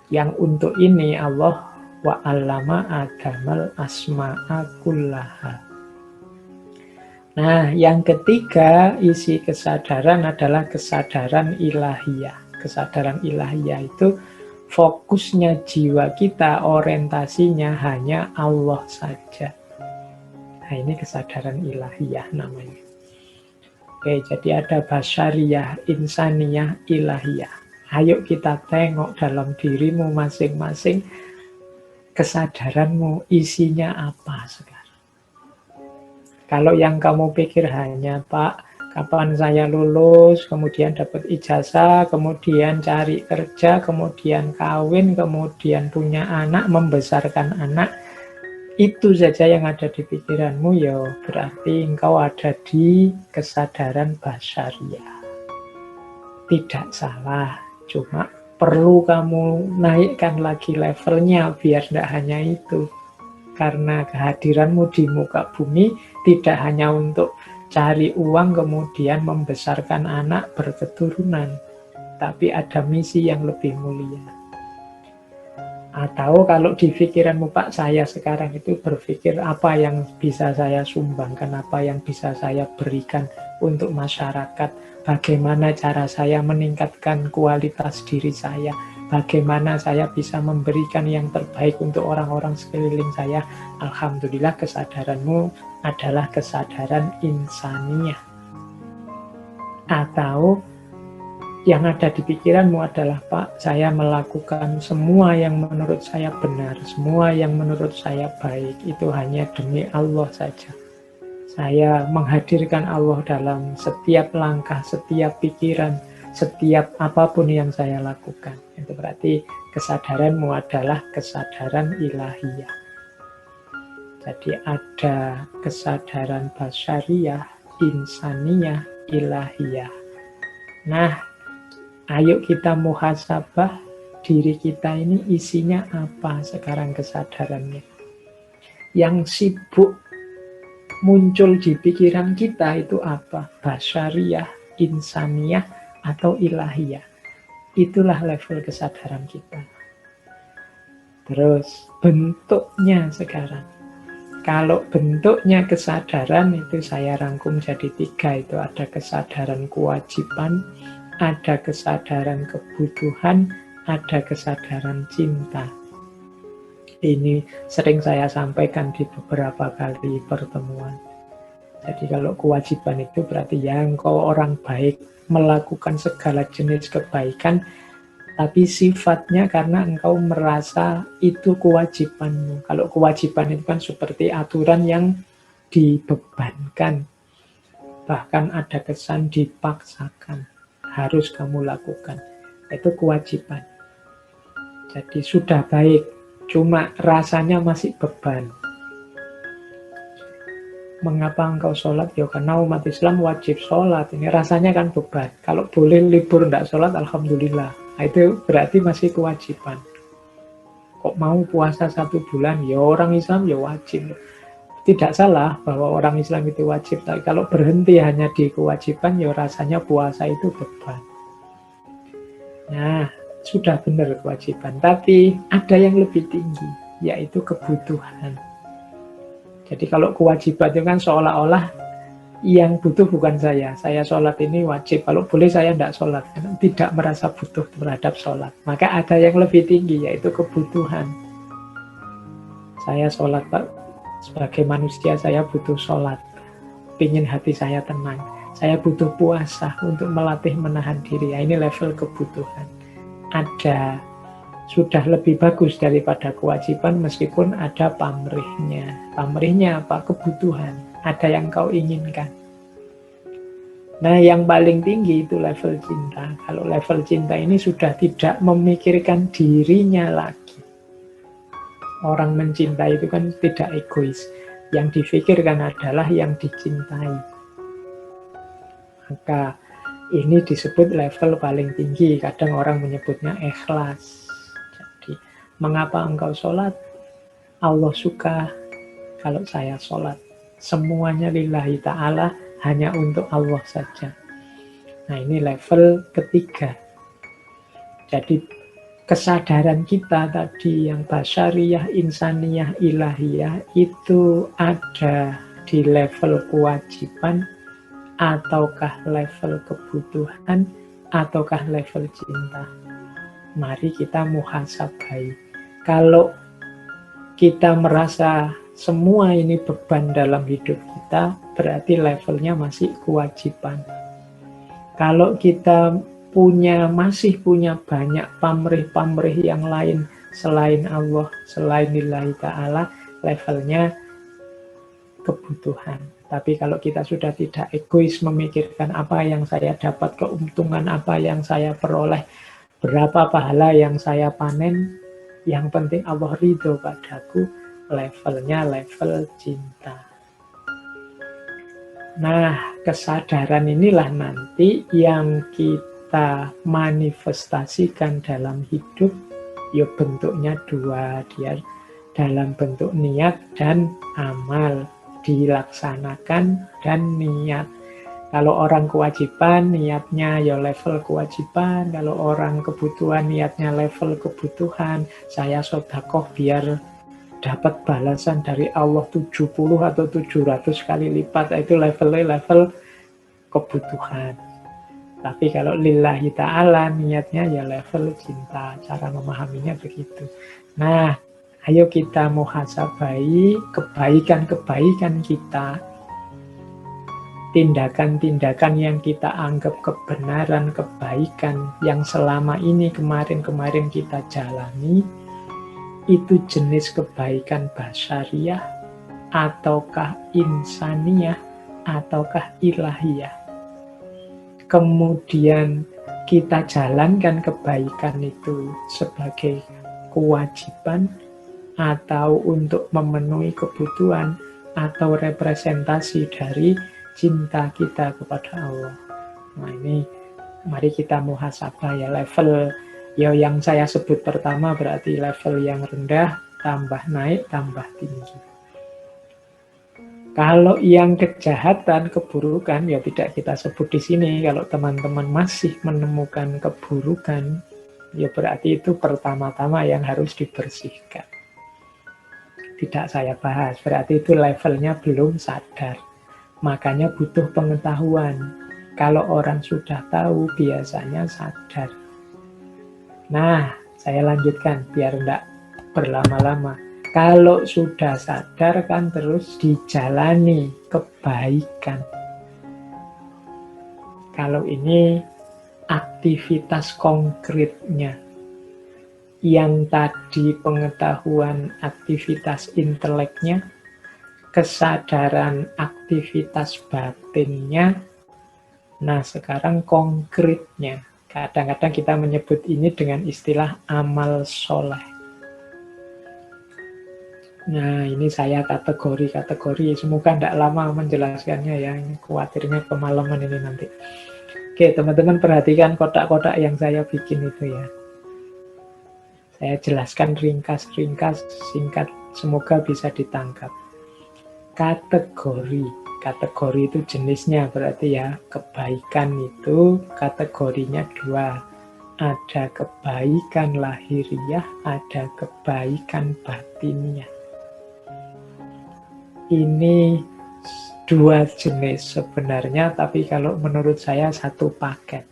Yang untuk ini Allah wa'allama adamal asma'a kullaha. Nah, yang ketiga isi kesadaran adalah kesadaran ilahiyah. Kesadaran ilahiyah itu fokusnya jiwa kita, orientasinya hanya Allah saja. Nah, ini kesadaran ilahiyah namanya. Oke, jadi ada basyariyah, insaniyah, ilahiyah. Ayo kita tengok dalam dirimu masing-masing, kesadaranmu isinya apa sekarang. Kalau yang kamu pikir hanya, Pak, kapan saya lulus, kemudian dapat ijazah, kemudian cari kerja, kemudian kawin, kemudian punya anak, membesarkan anak, itu saja yang ada di pikiranmu, ya berarti engkau ada di kesadaran basyariyah. Tidak salah, cuma perlu kamu naikkan lagi levelnya biar tidak hanya itu. Karena kehadiranmu di muka bumi tidak hanya untuk cari uang kemudian membesarkan anak berketurunan, tapi ada misi yang lebih mulia. Atau kalau di pikiranmu, Pak, saya sekarang itu berpikir apa yang bisa saya sumbangkan, apa yang bisa saya berikan untuk masyarakat, bagaimana cara saya meningkatkan kualitas diri saya, bagaimana saya bisa memberikan yang terbaik untuk orang-orang sekeliling saya. Alhamdulillah kesadaranmu adalah kesadaran insaniyah. Atau yang ada di pikiranmu adalah, Pak, saya melakukan semua yang menurut saya benar, semua yang menurut saya baik, itu hanya demi Allah saja. Saya menghadirkan Allah dalam setiap langkah, setiap pikiran, setiap apapun yang saya lakukan. Itu berarti kesadaranmu adalah kesadaran ilahiyah. Jadi ada kesadaran basyariyah, insaniyah, ilahiyah. Nah, ayo kita muhasabah diri kita ini isinya apa sekarang kesadarannya. Yang sibuk muncul di pikiran kita itu apa? Basyariyah, insaniyah, atau ilahiyah. Itulah level kesadaran kita. Terus bentuknya sekarang. Kalau bentuknya kesadaran itu saya rangkum jadi 3. Itu ada kesadaran kewajiban, ada kesadaran kebutuhan, ada kesadaran cinta. Ini sering saya sampaikan di beberapa kali pertemuan. Jadi kalau kewajiban itu berarti ya engkau orang baik, melakukan segala jenis kebaikan, tapi sifatnya karena engkau merasa itu kewajibanmu. Kalau kewajiban itu kan seperti aturan yang dibebankan. Bahkan ada kesan dipaksakan. Harus kamu lakukan. Itu kewajiban. Jadi sudah baik, cuma rasanya masih beban. Mengapa engkau sholat? Ya karena umat Islam wajib sholat. Ini rasanya kan beban. Kalau boleh libur tidak sholat, alhamdulillah. Nah, itu berarti masih kewajiban. Kok mau puasa 1 bulan? Ya orang Islam ya wajib. Tidak salah bahwa orang Islam itu wajib, tapi kalau berhenti hanya di kewajiban, ya rasanya puasa itu beban. Nah, sudah benar kewajiban, tapi ada yang lebih tinggi, yaitu kebutuhan. Jadi kalau kewajiban itu kan seolah-olah yang butuh bukan saya sholat ini wajib, kalau boleh saya tidak sholat, tidak merasa butuh terhadap sholat. Maka ada yang lebih tinggi, yaitu kebutuhan. Saya sholat, Pak. Sebagai manusia saya butuh sholat, ingin hati saya tenang. Saya butuh puasa untuk melatih menahan diri. Ya, ini level kebutuhan. Ada, sudah lebih bagus daripada kewajiban meskipun ada pamrihnya. Pamrihnya apa? Kebutuhan. Ada yang kau inginkan. Nah, yang paling tinggi itu level cinta. Kalau level cinta ini sudah tidak memikirkan dirinya lagi. Orang mencintai itu kan tidak egois. Yang difikirkan adalah yang dicintai. Maka Ini disebut level paling tinggi. Kadang orang menyebutnya ikhlas. Jadi, mengapa engkau sholat? Allah suka kalau saya sholat. Semuanya lillahi ta'ala, hanya untuk Allah saja. Nah, ini level ketiga. Jadi, kesadaran kita tadi yang basyariyah, insaniyah, ilahiyah itu ada di level kewajiban, ataukah level kebutuhan, ataukah level cinta. Mari kita muhasabai. Kalau kita merasa semua ini beban dalam hidup kita, berarti levelnya masih kewajiban. Kalau kita masih punya banyak pamrih-pamrih yang lain selain Allah, selain lillahi ta'ala, levelnya kebutuhan. Tapi kalau kita sudah tidak egois memikirkan apa yang saya dapat, keuntungan apa yang saya peroleh, berapa pahala yang saya panen, yang penting Allah ridho padaku, levelnya level cinta. Nah, kesadaran inilah nanti yang kita manifestasikan dalam hidup. Ya bentuknya dua, dia dalam bentuk niat dan amal. Dilaksanakan dan niat. Kalau orang kewajiban, niatnya ya level kewajiban. Kalau orang kebutuhan, niatnya level kebutuhan. Saya sedekah biar dapat balasan dari Allah 70 atau 700 kali lipat. Itu levelnya level kebutuhan. Tapi kalau lillahi ta'ala, niatnya ya level cinta. Cara memahaminya begitu. Nah, ayo kita muhasabai kebaikan-kebaikan kita, tindakan-tindakan yang kita anggap kebenaran, kebaikan yang selama ini kemarin-kemarin kita jalani, itu jenis kebaikan basyariyah, ataukah insaniyah, ataukah ilahiyah. Kemudian kita jalankan kebaikan itu sebagai kewajiban, atau untuk memenuhi kebutuhan, atau representasi dari cinta kita kepada Allah. Nah ini mari kita muhasabah ya, level ya yang saya sebut pertama berarti level yang rendah, tambah naik, tambah tinggi. Kalau yang kejahatan, keburukan ya tidak kita sebut di sini. Kalau teman-teman masih menemukan keburukan, ya berarti itu pertama-tama yang harus dibersihkan. Tidak saya bahas, berarti itu levelnya belum sadar. Makanya butuh pengetahuan. Kalau orang sudah tahu, biasanya sadar. Nah, saya lanjutkan biar tidak berlama-lama. Kalau sudah sadar kan terus dijalani kebaikan. Kalau ini aktivitas konkretnya. Yang tadi pengetahuan aktivitas inteleknya, kesadaran aktivitas batinnya. Nah, sekarang konkretnya. Kadang-kadang kita menyebut ini dengan istilah amal soleh. Nah, ini saya kategori. Semoga tidak lama menjelaskannya ya. Ini khawatirnya kemalaman ini nanti. Oke, teman-teman perhatikan kotak-kotak yang saya bikin itu ya. Saya jelaskan ringkas, singkat, semoga bisa ditangkap. Kategori itu jenisnya, berarti ya kebaikan itu kategorinya dua. Ada kebaikan lahiriah, ada kebaikan batiniah. Ini dua jenis sebenarnya, tapi kalau menurut saya satu paket.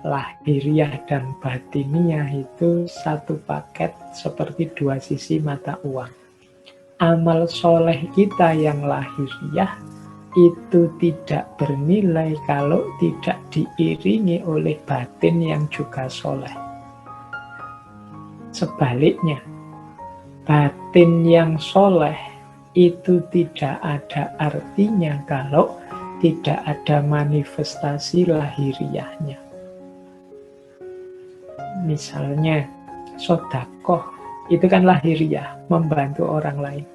Lahiriah dan batiniah itu satu paket seperti dua sisi mata uang. Amal soleh kita yang lahiriah itu tidak bernilai kalau tidak diiringi oleh batin yang juga soleh. Sebaliknya, batin yang soleh itu tidak ada artinya kalau tidak ada manifestasi lahiriahnya. Misalnya, sedekah itu kan lahiriah, membantu orang lain.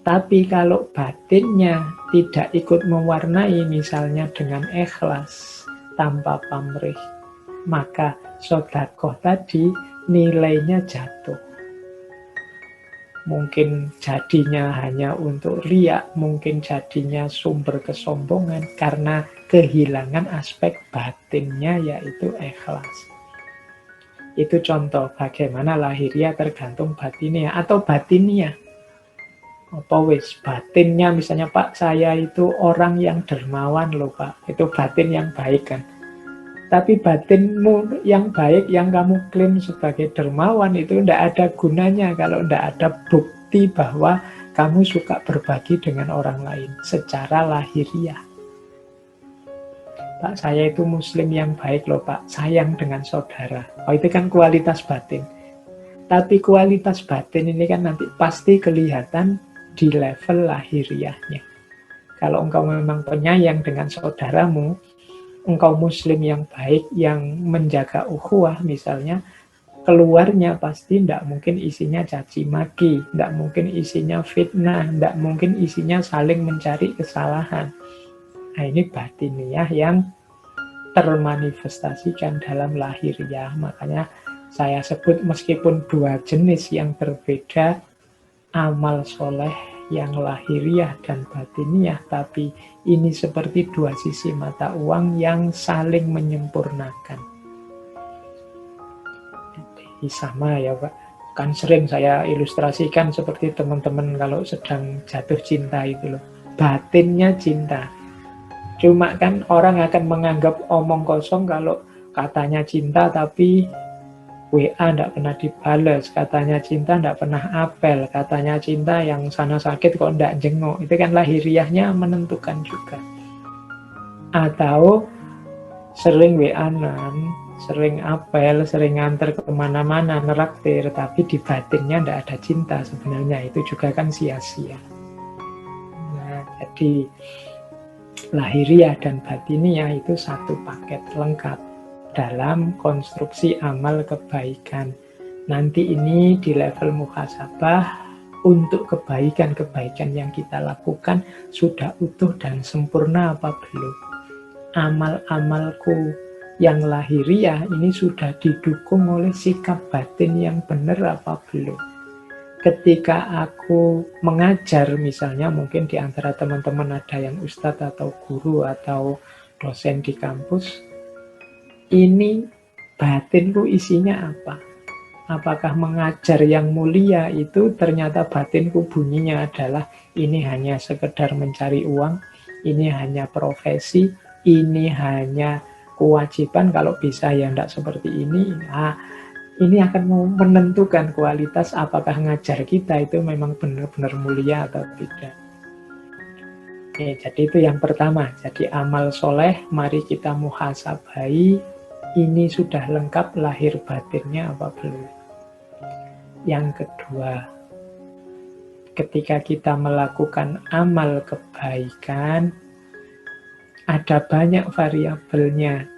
Tapi kalau batinnya tidak ikut mewarnai, misalnya dengan ikhlas, tanpa pamrih, maka sedekah tadi nilainya jatuh. Mungkin jadinya hanya untuk riya, mungkin jadinya sumber kesombongan karena kehilangan aspek batinnya, yaitu ikhlas. Itu contoh bagaimana lahiriah tergantung batinnya atau batinnya. Apa wis batinnya, misalnya Pak, saya itu orang yang dermawan loh Pak, itu batin yang baik kan. Tapi batinmu yang baik, yang kamu klaim sebagai dermawan, itu tidak ada gunanya kalau tidak ada bukti bahwa kamu suka berbagi dengan orang lain secara lahiriah. Pak, saya itu muslim yang baik loh Pak, sayang dengan saudara. Oh, itu kan kualitas batin. Tapi kualitas batin ini kan nanti pasti kelihatan di level lahiriahnya. Kalau engkau memang penyayang dengan saudaramu, engkau muslim yang baik, yang menjaga ukhuwah misalnya, keluarnya pasti tidak mungkin isinya caci maki, tidak mungkin isinya fitnah, tidak mungkin isinya saling mencari kesalahan. Nah, ini batiniah yang termanifestasikan dalam lahiriah. Makanya saya sebut meskipun dua jenis yang berbeda, amal soleh yang lahiriah dan batiniah, tapi ini seperti dua sisi mata uang yang saling menyempurnakan. Jadi sama ya Pak, kan sering saya ilustrasikan seperti teman-teman kalau sedang jatuh cinta itu loh, batinnya cinta. Cuma kan orang akan menganggap omong kosong kalau katanya cinta tapi WA tidak pernah dibales, katanya cinta tidak pernah apel, katanya cinta yang sana sakit kok tidak jenguk. Itu kan lahiriahnya menentukan juga. Atau sering WA-an, sering apel, sering nganter kemana-mana, neraktir, tapi di batinnya tidak ada cinta sebenarnya. Itu juga kan sia-sia. Nah, jadi lahiriah dan batiniah itu satu paket lengkap dalam konstruksi amal kebaikan. Nanti ini di level muhasabah, untuk kebaikan-kebaikan yang kita lakukan sudah utuh dan sempurna apa belum. Amal-amalku yang lahiriah ini sudah didukung oleh sikap batin yang benar apa belum. Ketika aku mengajar misalnya, mungkin di antara teman-teman ada yang ustadz atau guru atau dosen di kampus, ini batinku isinya apa? Apakah mengajar yang mulia itu ternyata batinku bunyinya adalah ini hanya sekedar mencari uang, ini hanya profesi, ini hanya kewajiban, kalau bisa ya tidak seperti ini. Nah, ini akan menentukan kualitas apakah ngajar kita itu memang benar-benar mulia atau tidak. Oke, jadi itu yang pertama. Jadi amal soleh, mari kita muhasabai. Ini sudah lengkap lahir batinnya apa belum? Yang kedua, ketika kita melakukan amal kebaikan, ada banyak variabelnya.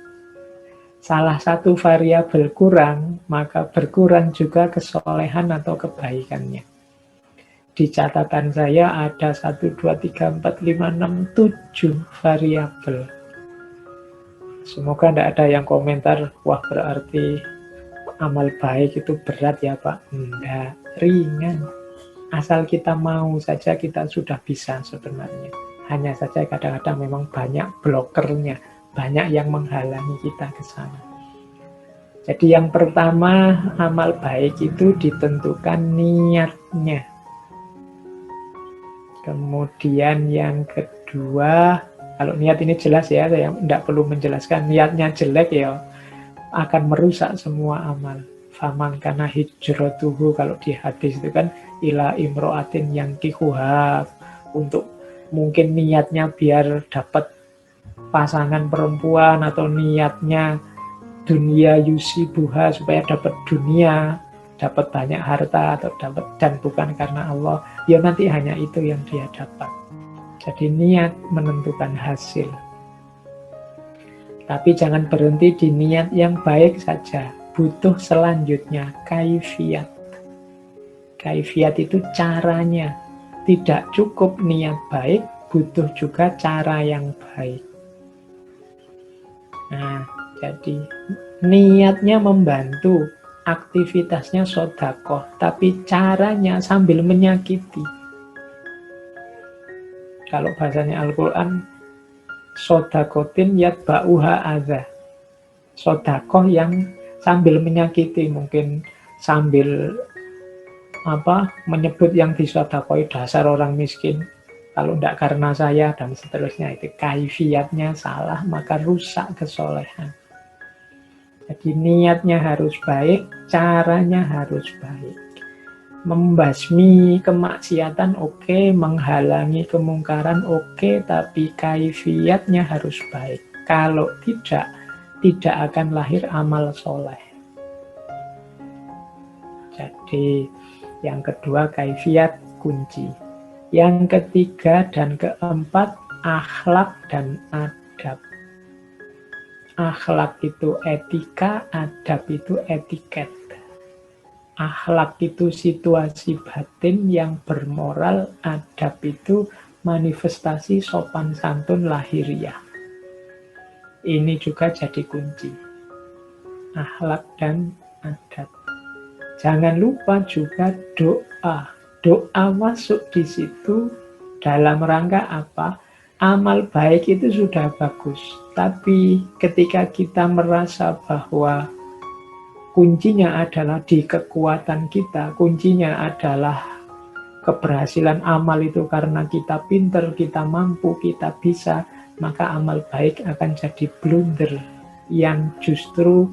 Salah satu variabel kurang, maka berkurang juga kesolehan atau kebaikannya. Di catatan saya ada 1, 2, 3, 4, 5, 6, 7 variabel. Semoga tidak ada yang komentar, wah berarti amal baik itu berat ya Pak. Enggak, ringan. Asal kita mau saja kita sudah bisa sebenarnya. Hanya saja kadang-kadang memang banyak blokernya, banyak yang menghalangi kita ke sana. Jadi yang pertama, amal baik itu ditentukan niatnya. Kemudian yang kedua, kalau niat ini jelas ya, saya tidak perlu menjelaskan. Niatnya jelek ya akan merusak semua amal. Faman kana hijratuhu, kalau di hadis itu kan ila imro'atin yang kihuha, untuk mungkin niatnya biar dapat pasangan perempuan, atau niatnya dunia yusibuha supaya dapat dunia, dapat banyak harta, atau dapat, dan bukan karena Allah, ya nanti hanya itu yang dia dapat. Jadi niat menentukan hasil. Tapi jangan berhenti di niat yang baik saja. Butuh selanjutnya kaifiat. Kaifiat itu caranya. Tidak cukup niat baik, butuh juga cara yang baik. Nah, jadi niatnya membantu, aktivitasnya sedekah, tapi caranya sambil menyakiti. Kalau bahasanya Al-Quran, sodakotin yatba'uha adza. Sedekah yang sambil menyakiti, mungkin sambil menyebut yang disedekoi dasar orang miskin. Kalau tidak karena saya dan seterusnya, itu kaifiyatnya salah, maka rusak kesolehan. Jadi niatnya harus baik, caranya harus baik. Membasmi kemaksiatan oke, menghalangi kemungkaran oke, tapi kaifiyatnya harus baik. Kalau tidak akan lahir amal soleh. Jadi yang kedua kaifiyat kunci. Yang ketiga dan keempat akhlak dan adab. Akhlak itu etika, adab itu etiket. Akhlak itu situasi batin yang bermoral, adab itu manifestasi sopan santun lahiriah. Ini juga jadi kunci. Akhlak dan adab. Jangan lupa juga doa. Doa masuk di situ dalam rangka apa? Amal baik itu sudah bagus. Tapi ketika kita merasa bahwa kuncinya adalah di kekuatan kita, kuncinya adalah keberhasilan amal itu karena kita pinter, kita mampu, kita bisa, maka amal baik akan jadi blunder yang justru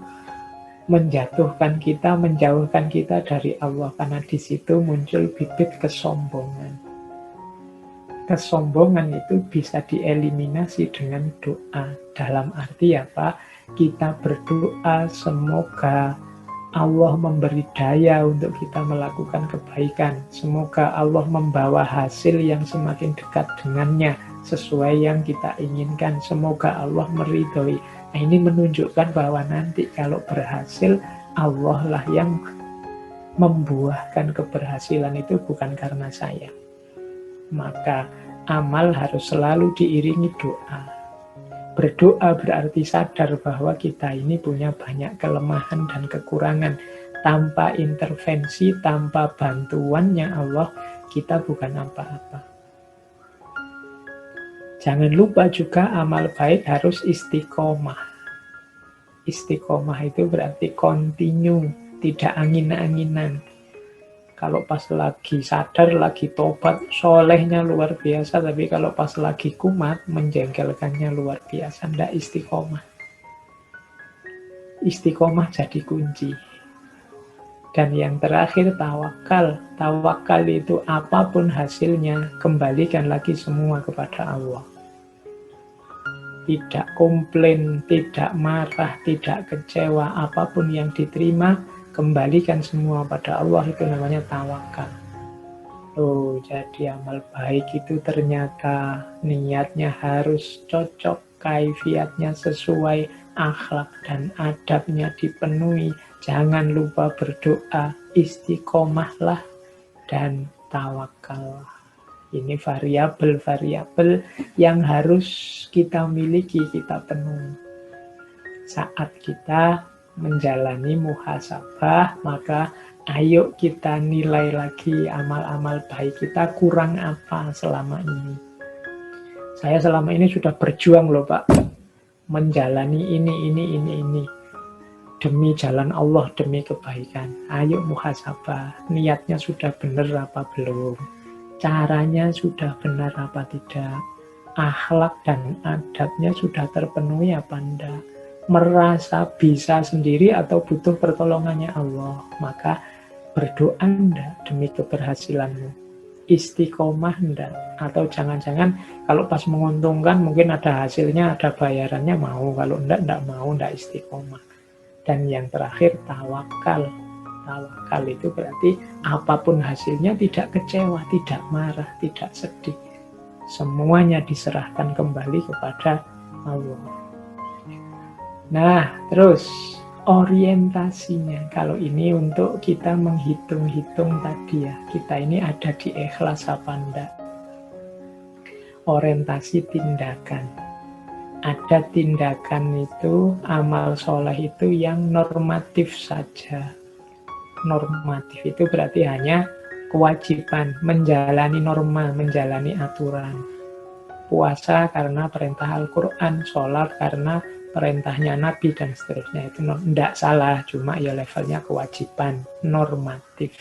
menjatuhkan kita, menjauhkan kita dari Allah, karena di situ muncul bibit kesombongan. Kesombongan itu bisa dieliminasi dengan doa. Dalam arti apa? Kita berdoa semoga Allah memberi daya untuk kita melakukan kebaikan. Semoga Allah membawa hasil yang semakin dekat dengannya, sesuai yang kita inginkan. Semoga Allah meridhoi. Nah, ini menunjukkan bahwa nanti kalau berhasil, Allah lah yang membuahkan keberhasilan itu, bukan karena saya. Maka amal harus selalu diiringi doa. Berdoa berarti sadar bahwa kita ini punya banyak kelemahan dan kekurangan. Tanpa intervensi, tanpa bantuannya Allah, kita bukan apa-apa. Jangan lupa juga amal baik harus istiqomah. Istiqomah itu berarti continue, tidak angin-anginan. Kalau pas lagi sadar, lagi tobat, solehnya luar biasa. Tapi kalau pas lagi kumat, menjengkelkannya luar biasa. Tidak istiqomah. Istiqomah jadi kunci. Dan yang terakhir tawakal. Tawakal itu apapun hasilnya, kembalikan lagi semua kepada Allah. Tidak komplain, tidak marah, tidak kecewa. Apapun yang diterima, kembalikan semua pada Allah, itu namanya tawakal. Oh, jadi amal baik itu ternyata niatnya harus cocok, kaifiatnya sesuai, akhlak dan adabnya dipenuhi. Jangan lupa berdoa, istiqomahlah, dan tawakal. Ini variabel-variabel yang harus kita miliki, kita penuhi. Saat kita menjalani muhasabah, maka ayo kita nilai lagi amal-amal baik kita kurang apa selama ini. Saya selama ini sudah berjuang loh Pak, menjalani ini. Demi jalan Allah, demi kebaikan. Ayo muhasabah, niatnya sudah benar apa belum? Caranya sudah benar apa tidak? Akhlak dan adabnya sudah terpenuhi apa enggak? Merasa bisa sendiri atau butuh pertolongannya Allah? Maka berdoa enggak demi keberhasilanmu? Istiqomah enggak? Atau jangan-jangan kalau pas menguntungkan mungkin ada hasilnya, ada bayarannya mau. Kalau enggak mau, enggak istiqomah. Dan yang terakhir tawakal. Tawakal itu berarti apapun hasilnya tidak kecewa, tidak marah, tidak sedih. Semuanya diserahkan kembali kepada Allah. Nah, terus orientasinya. Kalau ini untuk kita menghitung-hitung tadi ya, kita ini ada di ikhlas apa enggak. Orientasi tindakan. ada tindakan itu, amal soleh itu yang normatif saja. Normatif itu berarti hanya kewajiban, menjalani norma, menjalani aturan. Puasa karena perintah Al-Quran, sholat karena perintahnya Nabi, dan seterusnya. Itu tidak salah, cuma ya levelnya kewajiban, normatif.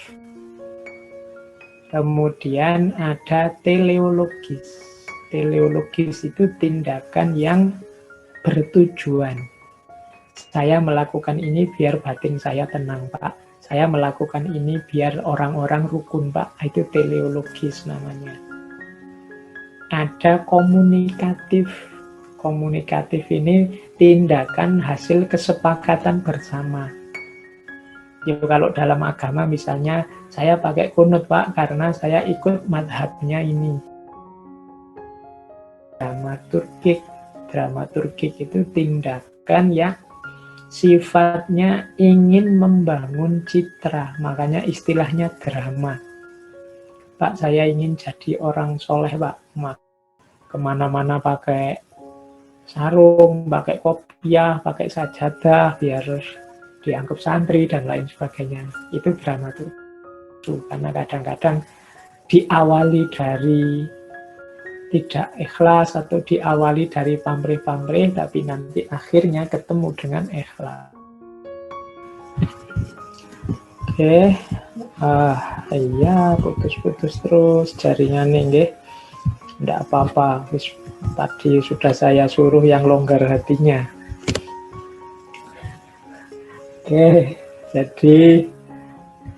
Kemudian ada teleologis. Teleologis itu tindakan yang bertujuan. Saya melakukan ini biar batin saya tenang, Pak. Saya melakukan ini biar orang-orang rukun, Pak. Itu teleologis namanya. Ada komunikatif. Komunikatif ini tindakan hasil kesepakatan bersama. Ya, kalau dalam agama misalnya, saya pakai kunut, Pak, karena saya ikut madhabnya ini. Dramaturgik itu tindakan yang sifatnya ingin membangun citra, makanya istilahnya drama. Pak, saya ingin jadi orang soleh, Pak. Kemana-mana pakai sarung, pakai kopiah, pakai sajadah, biar dianggap santri, dan lain sebagainya. Itu dramaturgi. Karena kadang-kadang diawali dari tidak ikhlas atau diawali dari pamrih-pamrih, tapi nanti akhirnya ketemu dengan ikhlas. Oke, iya putus-putus terus jaringannya, nggih. Tidak apa-apa, tadi sudah saya suruh yang longgar hatinya. Oke, jadi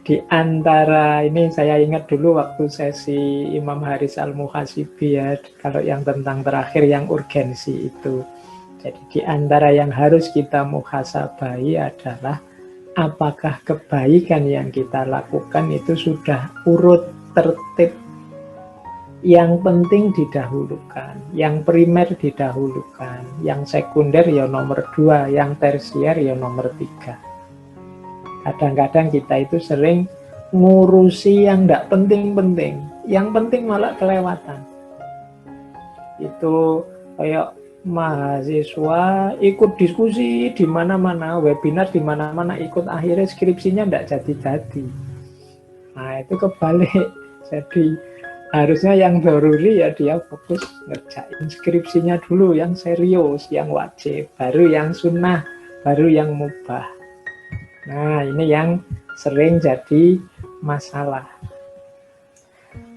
di antara ini saya ingat dulu waktu sesi Imam Haris Al-Muhasibi ya, kalau yang tentang terakhir yang urgensi itu. Jadi di antara yang harus kita muhasabai adalah apakah kebaikan yang kita lakukan itu sudah urut tertib. Yang penting didahulukan, yang primer didahulukan, yang sekunder ya nomor 2, yang tersier ya nomor 3. Kadang-kadang kita itu sering ngurusi yang tidak penting-penting, yang penting malah kelewatan. Itu kayak mahasiswa ikut diskusi di mana-mana, webinar di mana-mana ikut, akhirnya skripsinya tidak jadi-jadi. Nah, itu kebalik. Jadi harusnya yang daruri ya dia fokus ngerjain skripsinya dulu, yang serius, yang wajib, baru yang sunnah, baru yang mubah. Nah, ini yang sering jadi masalah.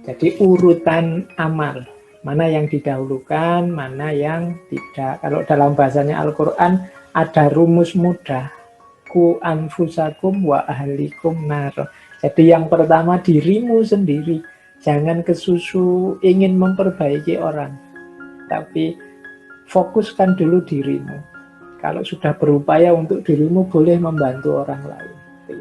Jadi urutan amal, mana yang didahulukan, mana yang tidak. Kalau dalam bahasanya Al-Quran ada rumus mudah, ku anfusakum wa ahlikum nar. Jadi yang pertama dirimu sendiri, jangan kesusu ingin memperbaiki orang, tapi fokuskan dulu dirimu. Kalau sudah berupaya untuk dirimu, boleh membantu orang lain. Itu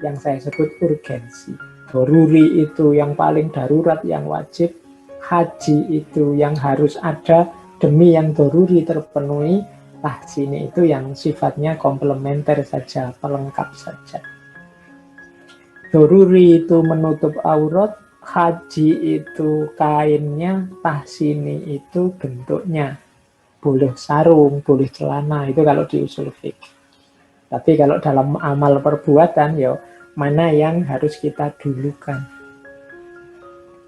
yang saya sebut urgensi. Daruri itu yang paling darurat, yang wajib. Haji itu yang harus ada demi yang daruri terpenuhi. Tahsin itu yang sifatnya komplementer saja, pelengkap saja. Daruri itu menutup aurat, haji itu kainnya, tahsini itu bentuknya. Boleh sarung, boleh celana, itu kalau di usul fikih. Tapi kalau dalam amal perbuatan, ya mana yang harus kita dulukan.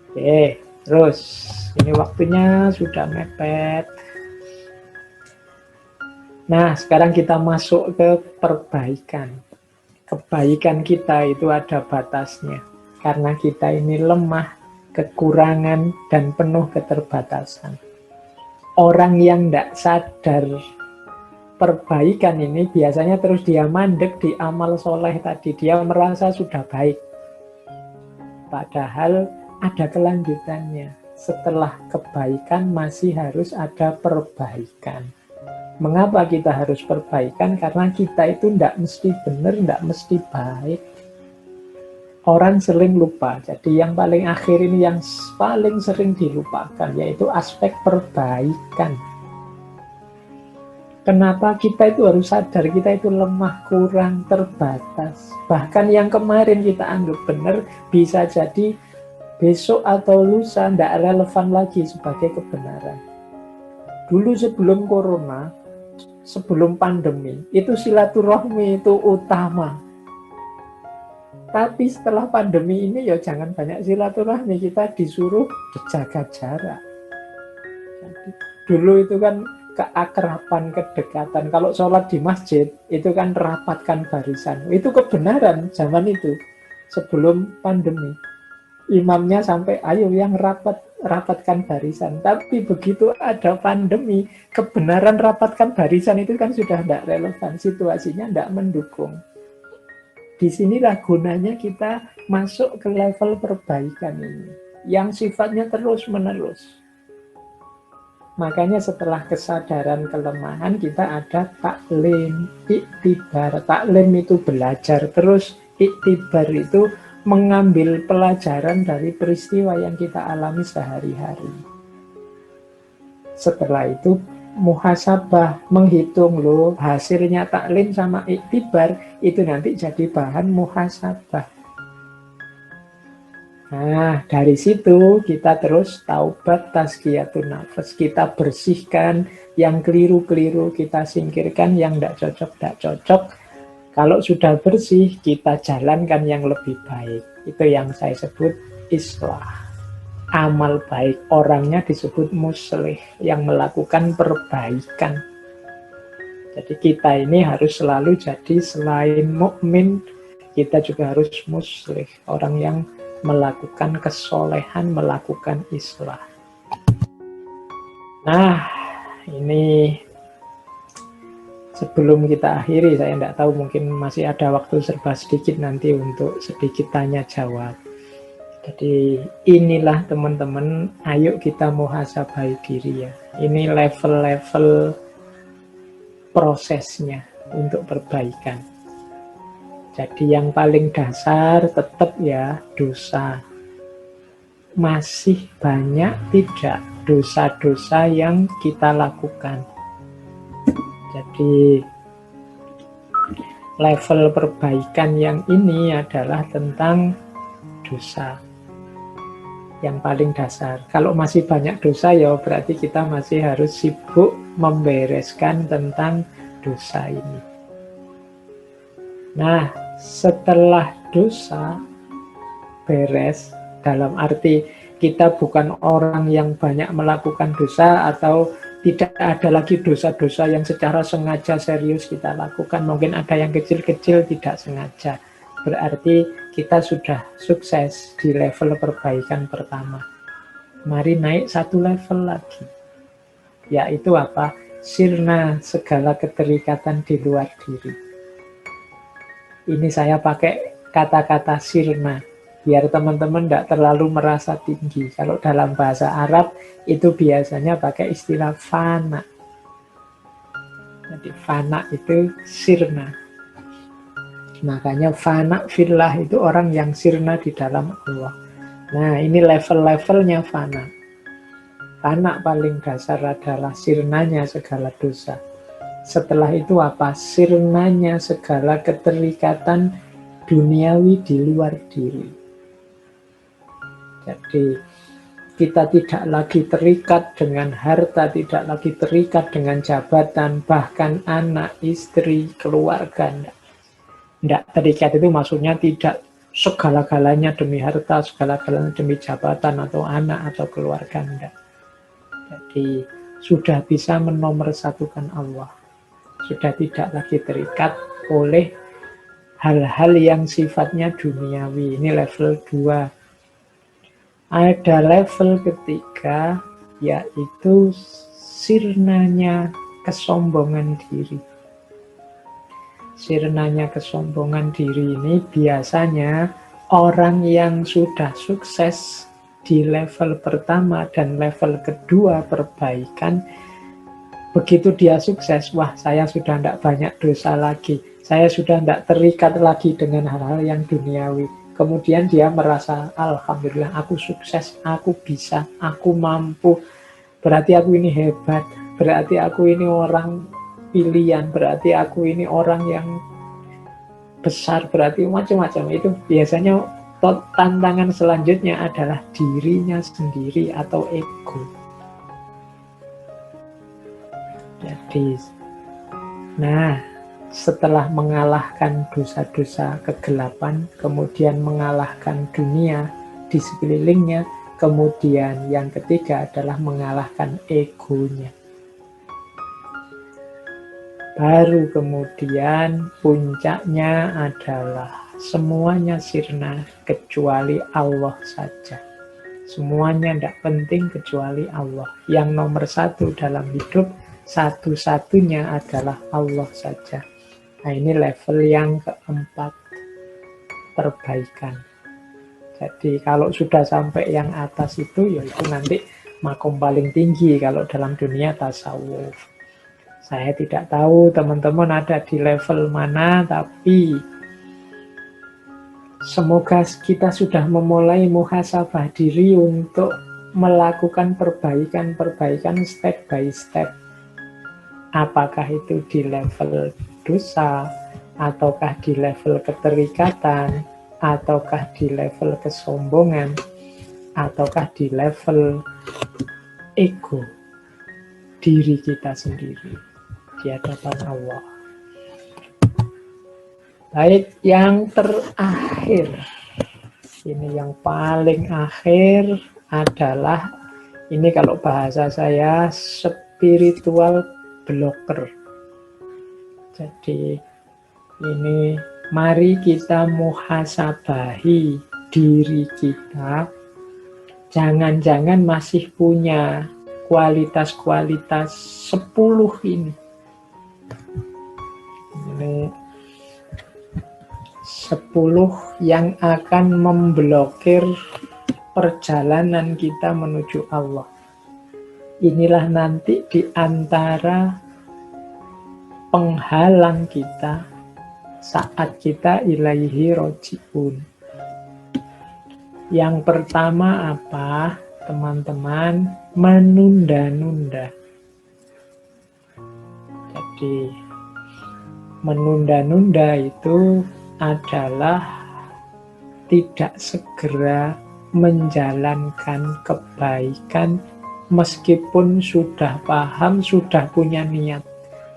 Oke, terus ini waktunya sudah mepet. Nah, sekarang kita masuk ke perbaikan. Kebaikan kita itu ada batasnya. Karena kita ini lemah, kekurangan, dan penuh keterbatasan. Orang yang tidak sadar perbaikan ini biasanya terus dia mandek di amal soleh tadi. Dia merasa sudah baik. Padahal ada kelanjutannya. Setelah kebaikan masih harus ada perbaikan. Mengapa kita harus perbaikan? Karena kita itu tidak mesti benar, tidak mesti baik. Orang sering lupa. Jadi yang paling akhir ini yang paling sering dilupakan, yaitu aspek perbaikan. Kenapa kita itu harus sadar kita itu lemah, kurang, terbatas. Bahkan yang kemarin kita anggap benar, bisa jadi besok atau lusa tidak relevan lagi sebagai kebenaran. Dulu sebelum corona, sebelum pandemi, itu silaturahmi itu utama. Tapi setelah pandemi ini ya jangan banyak silaturahmi, kita disuruh jaga jarak. Jadi, dulu itu kan keakraban, kedekatan. Kalau sholat di masjid, itu kan rapatkan barisan. Itu kebenaran zaman itu, sebelum pandemi. Imamnya sampai, ayo yang rapatkan barisan. Tapi begitu ada pandemi, kebenaran rapatkan barisan itu kan sudah tidak relevan. Situasinya tidak mendukung. Disinilah gunanya kita masuk ke level perbaikan ini, yang sifatnya terus-menerus. Makanya setelah kesadaran kelemahan kita ada taklim, iktibar. Taklim itu belajar terus, iktibar itu mengambil pelajaran dari peristiwa yang kita alami sehari-hari. Setelah itu muhasabah, menghitung loh hasilnya taklim sama iktibar itu nanti jadi bahan muhasabah. Nah, dari situ kita terus taubat, tazkiyatun nafas. Kita bersihkan yang keliru-keliru, kita singkirkan yang tidak cocok. Kalau sudah bersih, kita jalankan yang lebih baik. Itu yang saya sebut islah. Amal baik, orangnya disebut muslih, yang melakukan perbaikan. Jadi kita ini harus selalu jadi selain mukmin, kita juga harus muslih, orang yang melakukan kesolehan, melakukan islah. Nah, ini sebelum kita akhiri, saya tidak tahu, mungkin masih ada waktu serba sedikit nanti untuk sedikit tanya jawab. Jadi inilah teman-teman, ayo kita muhasabai diri ya. Ini level-level prosesnya untuk perbaikan. Jadi yang paling dasar tetap ya dosa. Masih banyak tidak dosa-dosa yang kita lakukan. Jadi level perbaikan yang ini adalah tentang dosa. Yang paling dasar. Kalau masih banyak dosa ya berarti kita masih harus sibuk membereskan tentang dosa ini. Nah, setelah dosa beres, dalam arti kita bukan orang yang banyak melakukan dosa atau tidak ada lagi dosa-dosa yang secara sengaja serius kita lakukan. Mungkin ada yang kecil-kecil tidak sengaja. Berarti kita sudah sukses di level perbaikan pertama. Mari naik satu level lagi. Yaitu apa? Sirna segala keterikatan di luar diri. Ini saya pakai kata-kata sirna. Biar teman-teman tidak terlalu merasa tinggi. Kalau dalam bahasa Arab itu biasanya pakai istilah fana. Jadi fana itu sirna. Makanya fana fillah itu orang yang sirna di dalam Allah. Nah, ini level-levelnya fana. Fana paling dasar adalah sirnanya segala dosa. Setelah itu apa? Sirnanya segala keterikatan duniawi di luar diri. Jadi kita tidak lagi terikat dengan harta, tidak lagi terikat dengan jabatan, bahkan anak, istri, keluarga. Tidak terikat itu maksudnya tidak segala-galanya demi harta, segala-galanya demi jabatan atau anak atau keluarga. Tidak. Jadi sudah bisa menomorsatukan Allah. Sudah tidak lagi terikat oleh hal-hal yang sifatnya duniawi. Ini level 2. Ada level ketiga, yaitu sirnanya kesombongan diri. Sirnanya kesombongan diri ini biasanya orang yang sudah sukses di level pertama dan level kedua perbaikan, begitu dia sukses, wah saya sudah tidak banyak dosa lagi, saya sudah tidak terikat lagi dengan hal-hal yang duniawi. Kemudian dia merasa, alhamdulillah aku sukses, aku bisa, aku mampu, berarti aku ini hebat, berarti aku ini orang pilihan, berarti aku ini orang yang besar, berarti macam-macam. Itu biasanya tantangan selanjutnya adalah dirinya sendiri atau ego. Jadi, nah, setelah mengalahkan dosa-dosa kegelapan, kemudian mengalahkan dunia di sekelilingnya, kemudian yang ketiga adalah mengalahkan egonya. Baru kemudian puncaknya adalah semuanya sirna kecuali Allah saja. Semuanya tidak penting kecuali Allah. Yang nomor satu dalam hidup, satu-satunya adalah Allah saja. Nah, ini level yang keempat, perbaikan. Jadi kalau sudah sampai yang atas itu, yaitu nanti makom paling tinggi kalau dalam dunia tasawuf. Saya tidak tahu teman-teman ada di level mana, tapi semoga kita sudah memulai muhasabah diri untuk melakukan perbaikan-perbaikan step by step. Apakah itu di level dosa, ataukah di level keterikatan, ataukah di level kesombongan, ataukah di level ego diri kita sendiri di hadapan Allah. Baik, yang terakhir, ini yang paling akhir adalah, ini kalau bahasa saya spiritual blocker. Jadi ini mari kita muhasabahi diri kita. Jangan-jangan masih punya kualitas-kualitas 10 ini. Ini 10 yang akan memblokir perjalanan kita menuju Allah. Inilah nanti di antara penghalang kita saat kita ilaihi roji'un. Yang pertama apa, teman-teman? Menunda-nunda. Jadi menunda-nunda itu adalah tidak segera menjalankan kebaikan meskipun sudah paham, sudah punya niat,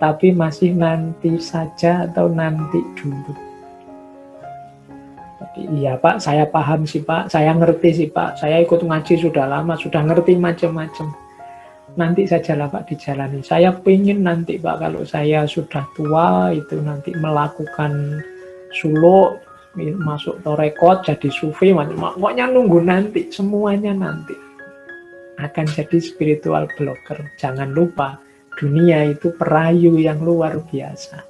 tapi masih nanti saja atau nanti dulu. Jadi, iya Pak, saya paham sih Pak, saya ngerti sih Pak, saya ikut ngaji sudah lama, sudah ngerti macam-macam. Nanti sajalah Pak dijalani. Saya pengen nanti Pak, kalau saya sudah tua itu nanti melakukan suluk, masuk torekot, jadi sufi, pokoknya nunggu nanti, semuanya nanti. Akan jadi spiritual blocker. Jangan lupa, dunia itu perayu yang luar biasa.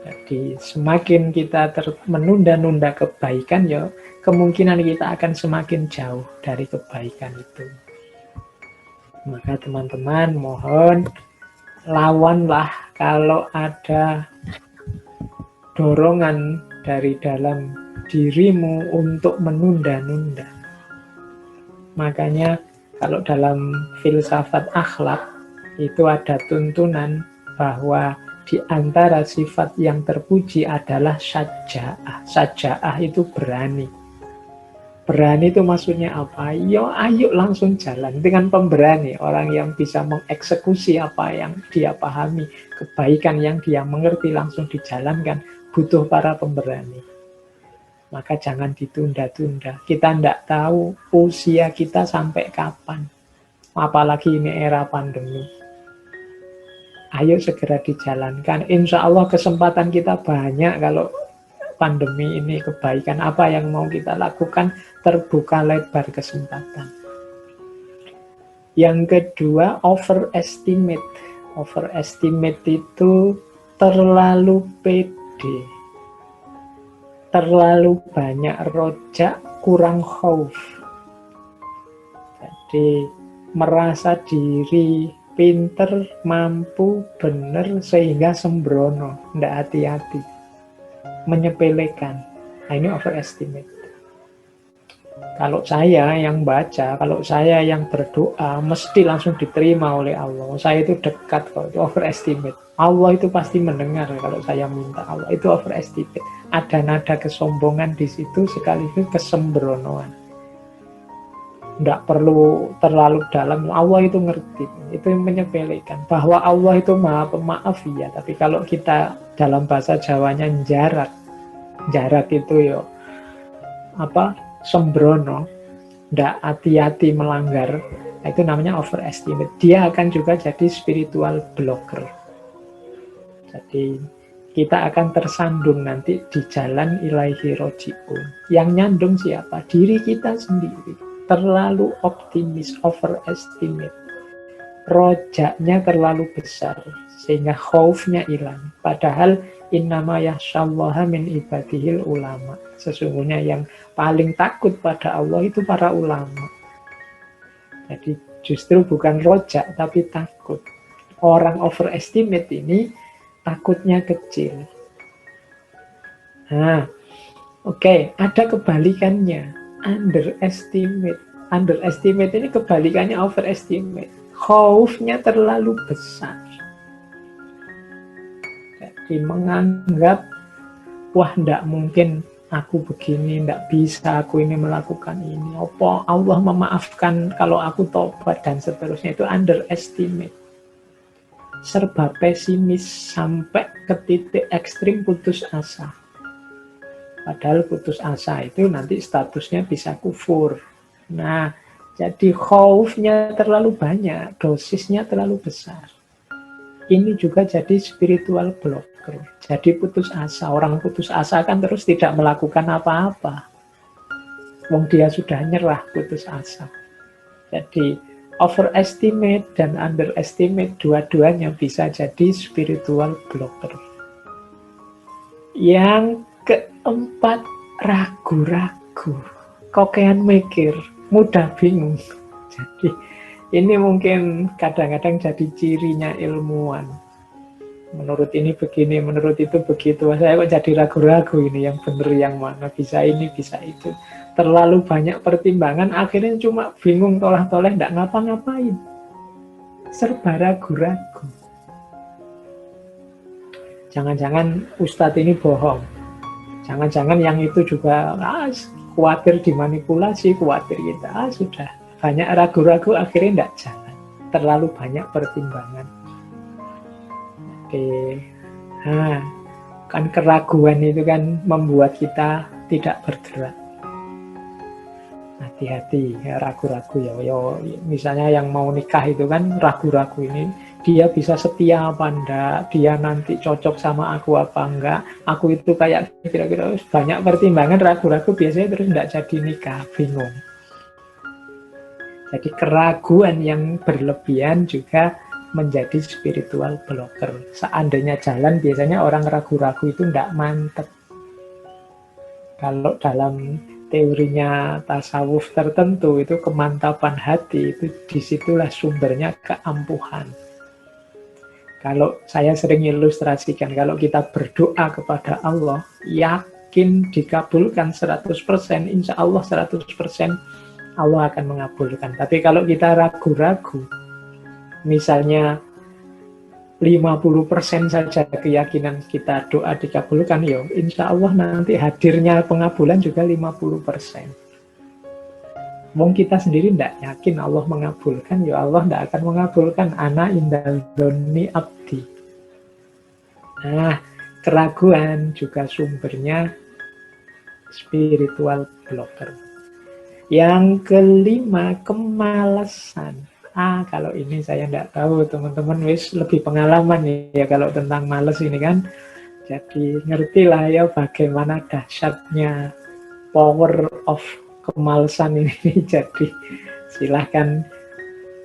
Jadi semakin kita menunda-nunda kebaikan, ya kemungkinan kita akan semakin jauh dari kebaikan itu. Maka teman-teman mohon lawanlah kalau ada dorongan dari dalam dirimu untuk menunda-nunda. Makanya kalau dalam filsafat akhlak itu ada tuntunan bahwa di antara sifat yang terpuji adalah syaja'ah. Syaja'ah itu berani. Berani itu maksudnya apa? Yo, ayo langsung jalan dengan pemberani. Orang yang bisa mengeksekusi apa yang dia pahami, kebaikan yang dia mengerti langsung dijalankan, butuh para pemberani. Maka jangan ditunda-tunda. Kita tidak tahu usia kita sampai kapan. Apalagi ini era pandemi. Ayo segera dijalankan. Insya Allah kesempatan kita banyak kalau pandemi ini, kebaikan apa yang mau kita lakukan, terbuka lebar kesempatan. Yang kedua, overestimate. Overestimate itu terlalu pede, terlalu banyak rojak, kurang khauf. Jadi merasa diri pinter, mampu, benar, sehingga sembrono, tidak hati-hati, menyepelekan. Nah, ini overestimate. Kalau saya yang baca, kalau saya yang berdoa, mesti langsung diterima oleh Allah. Saya itu dekat, kalau itu overestimate. Allah itu pasti mendengar kalau saya minta. Allah itu overestimate. Ada nada kesombongan di situ sekaligus kesembronoan. Nggak perlu terlalu dalam, Allah itu ngerti. Itu yang menyepelekan. Bahwa Allah itu maha pemaaf ya, tapi kalau kita dalam bahasa Jawanya jarak. Jarak itu ya sembrono, nggak hati-hati melanggar, itu namanya overestimate. Dia akan juga jadi spiritual blocker. Jadi kita akan tersandung nanti di jalan ilaihi roji'un. Yang nyandung siapa? Diri kita sendiri. Terlalu optimis, overestimate. Rojaknya terlalu besar, sehingga khaufnya hilang. Padahal innama yakhsyallaha min ibadihil ulama. Sesungguhnya yang paling takut pada Allah itu para ulama. Jadi justru bukan rojak, tapi takut. Orang overestimate ini takutnya kecil. Nah, oke, ada kebalikannya. Underestimate. Underestimate ini kebalikannya overestimate. Khaufnya terlalu besar. Jadi menganggap, wah ndak mungkin aku begini, ndak bisa aku ini melakukan ini. Apa Allah memaafkan kalau aku tobat dan seterusnya, itu underestimate. Serba pesimis sampai ke titik ekstrim putus asa. Padahal putus asa itu nanti statusnya bisa kufur. Nah, jadi khaufnya terlalu banyak, dosisnya terlalu besar. Ini juga jadi spiritual blocker. Jadi putus asa. Orang putus asa kan terus tidak melakukan apa-apa. Wong dia sudah nyerah, putus asa. Jadi overestimate dan underestimate dua-duanya bisa jadi spiritual blocker. Yang keempat, ragu-ragu. Kokean mikir, mudah bingung. Jadi ini mungkin kadang-kadang jadi cirinya ilmuwan. Menurut ini begini, menurut itu begitu. Saya kok jadi ragu-ragu ini, yang benar yang mana, bisa ini, bisa itu. Terlalu banyak pertimbangan, akhirnya cuma bingung, tolah-toleh, nggak ngapa-ngapain. Serba ragu-ragu. Jangan-jangan Ustadz ini bohong. Jangan-jangan yang itu juga khawatir dimanipulasi, khawatir kita. Sudah banyak ragu-ragu, akhirnya tidak jalan. Terlalu banyak pertimbangan. Oke. Nah, kan keraguan itu kan membuat kita tidak bergerak. Hati-hati, ya, ragu-ragu ya. Misalnya yang mau nikah itu kan ragu-ragu ini, dia bisa setia apa enggak, dia nanti cocok sama aku apa enggak, aku itu kayak kira-kira banyak pertimbangan, ragu-ragu biasanya terus enggak jadi nikah, bingung. Jadi keraguan yang berlebihan juga menjadi spiritual blocker. Seandainya jalan, biasanya orang ragu-ragu itu enggak mantep. Kalau dalam teorinya tasawuf tertentu itu kemantapan hati, itu disitulah sumbernya keampuhan. Kalau saya sering ilustrasikan, kalau kita berdoa kepada Allah, yakin dikabulkan 100%, insya Allah 100% Allah akan mengabulkan. Tapi kalau kita ragu-ragu, misalnya 50% saja keyakinan kita doa dikabulkan, ya insya Allah nanti hadirnya pengabulan juga 50%. Wong kita sendiri tidak yakin Allah mengabulkan, ya Allah tidak akan mengabulkan. Ana indal dzonni abdi. Nah, keraguan juga sumbernya spiritual blocker. Yang kelima, kemalasan. Kalau ini saya tidak tahu, teman-teman wis lebih pengalaman ya kalau tentang malas ini kan. Jadi ngertilah ya bagaimana dahsyatnya power of kemalasan ini. Jadi silahkan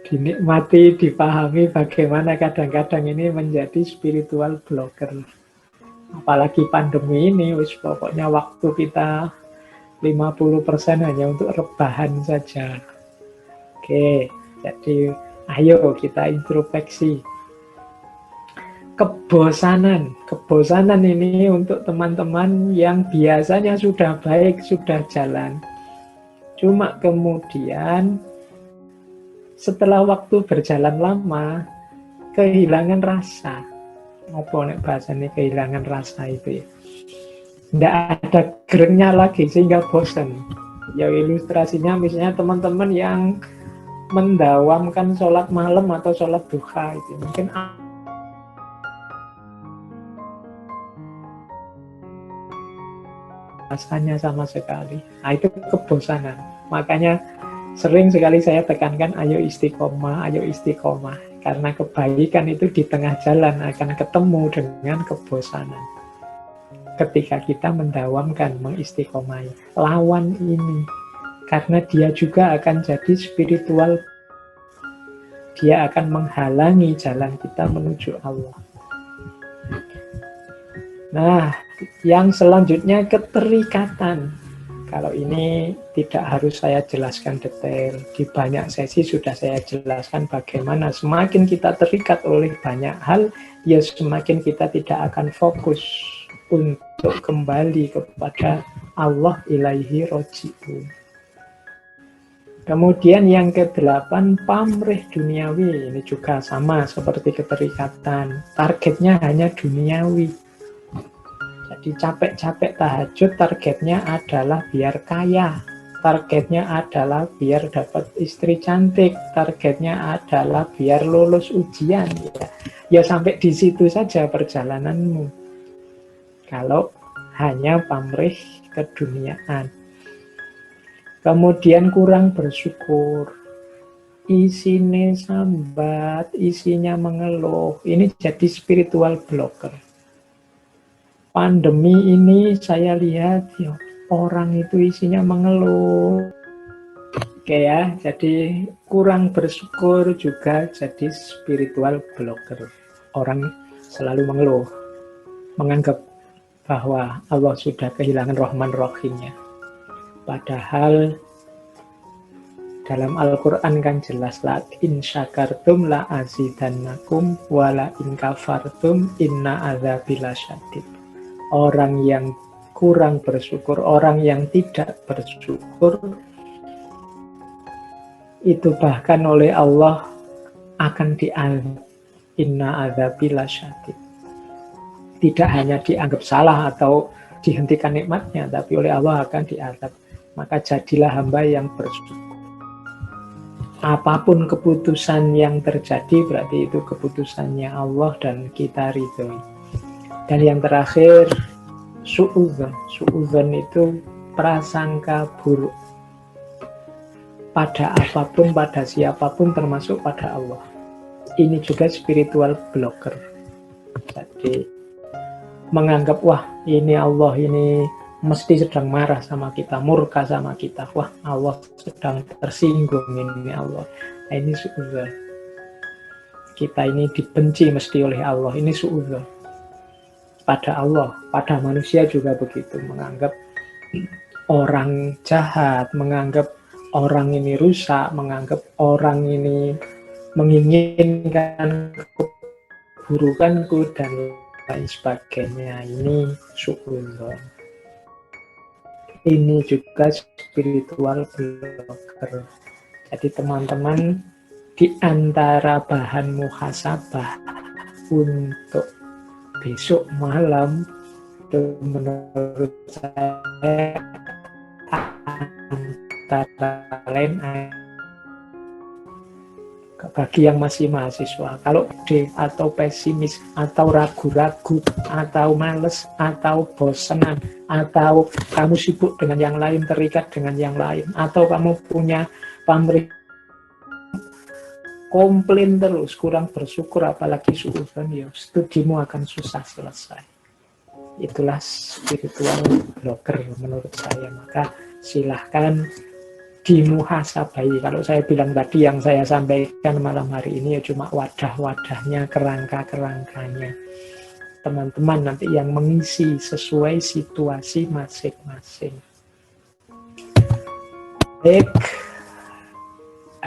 dinikmati, dipahami bagaimana kadang-kadang ini menjadi spiritual blocker. Apalagi pandemi ini, wis pokoknya waktu kita 50% hanya untuk rebahan saja. Oke, jadi ayo kita introspeksi. Kebosanan ini untuk teman-teman yang biasanya sudah baik, sudah jalan. Cuma kemudian setelah waktu berjalan lama, kehilangan rasa. Apa nek bahasanya kehilangan rasa itu ya? Nggak ada geraknya lagi sehingga bosan. Ya ilustrasinya misalnya teman-teman yang mendawamkan sholat malam atau sholat duha itu mungkin rasanya sama sekali. Nah, itu kebosanan. Makanya sering sekali saya tekankan ayo istiqomah, ayo istiqomah. Karena kebaikan itu di tengah jalan akan ketemu dengan kebosanan. Ketika kita mendawamkan, mengistiqomai lawan ini, karena dia juga akan jadi spiritual, dia akan menghalangi jalan kita menuju Allah. Nah, yang selanjutnya keterikatan. Kalau ini tidak harus saya jelaskan detail, di banyak sesi sudah saya jelaskan bagaimana semakin kita terikat oleh banyak hal, ya semakin kita tidak akan fokus untuk kembali kepada Allah ilaihi roji'un. Kemudian yang ke-8, pamrih duniawi. Ini juga sama seperti keterikatan. Targetnya hanya duniawi. Jadi capek-capek tahajud targetnya adalah biar kaya. Targetnya adalah biar dapat istri cantik. Targetnya adalah biar lulus ujian. Ya sampai di situ saja perjalananmu. Kalau hanya pamrih keduniaan. Kemudian kurang bersyukur. Isinya sambat, isinya mengeluh. Ini jadi spiritual blocker. Pandemi ini saya lihat ya, orang itu isinya mengeluh. Oke ya, jadi kurang bersyukur juga jadi spiritual blocker. Orang selalu mengeluh, menganggap bahwa Allah sudah kehilangan Rahman Rahimnya. Padahal dalam Al-Quran kan jelas, la in syakartum la azidannakum wa la in kafartum inna adzabi lasyadid. Orang yang kurang bersyukur, orang yang tidak bersyukur, itu bahkan oleh Allah akan diazab. Inna adzabi lasyadid. Tidak hanya dianggap salah atau dihentikan nikmatnya, tapi oleh Allah akan diazab. Maka jadilah hamba yang bersyukur. Apapun keputusan yang terjadi, berarti itu keputusannya Allah dan kita ridhoi. Dan yang terakhir, su'udzon. Su'udzon itu prasangka buruk. Pada apapun, pada siapapun, termasuk pada Allah. Ini juga spiritual blocker. Jadi, menganggap, wah ini Allah ini mesti sedang marah sama kita, murka sama kita. Wah, Allah sedang tersinggung ini Allah. Nah, ini su'udzon. Kita ini dibenci mesti oleh Allah. Ini su'udzon. Pada Allah, pada manusia juga begitu. Menganggap orang jahat, menganggap orang ini rusak, menganggap orang ini menginginkan keburukanku, dan lain sebagainya. Ini su'udzon. Ini juga spiritual blocker. Jadi teman-teman, di antara bahan muhasabah untuk besok malam, menurut saya antara lain bagi yang masih mahasiswa, kalau ide atau pesimis atau ragu-ragu atau males atau bosenan atau kamu sibuk dengan yang lain, terikat dengan yang lain, atau kamu punya pamrih, komplain terus, kurang bersyukur, apalagi suudzon, ya studimu akan susah selesai. Itulah spiritual blocker menurut saya. Maka silahkan dimuhasabai. Kalau saya bilang tadi, yang saya sampaikan malam hari ini ya cuma wadah-wadahnya, kerangka-kerangkanya. Teman-teman nanti yang mengisi sesuai situasi masing-masing. Baik,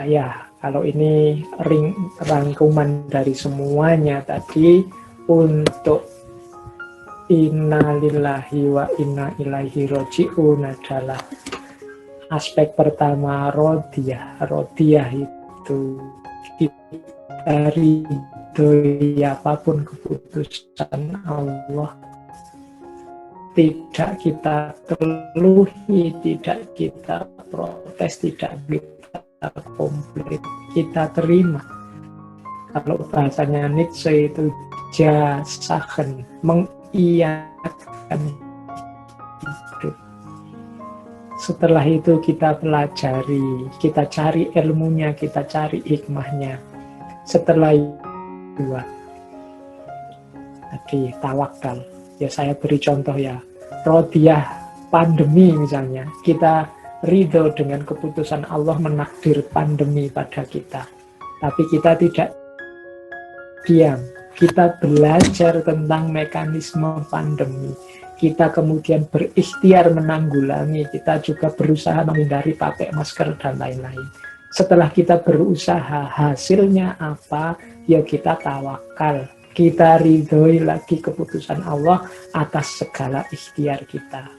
ya kalau ini rangkuman dari semuanya tadi, untuk inna lillahi wa inna ilaihi roji'un adalah aspek pertama, rodiyah. Rodiyah itu kita ridhoi apapun keputusan Allah, tidak kita keluhi, tidak kita protes, tidak kita komplit, kita terima. Kalau bahasanya Nietzsche itu jasagen, mengiyakan hidup. Setelah itu kita pelajari, kita cari ilmunya, kita cari hikmahnya. Setelah itu, tadi tawakal. Ya saya beri contoh ya, Rodiyah pandemi misalnya, kita ridho dengan keputusan Allah menakdir pandemi pada kita. Tapi kita tidak diam, kita belajar tentang mekanisme pandemi. Kita kemudian berikhtiar menanggulangi, kita juga berusaha menghindari pakai masker dan lain-lain. Setelah kita berusaha, hasilnya apa? Ya kita tawakal. Kita ridhoi lagi keputusan Allah atas segala ikhtiar kita.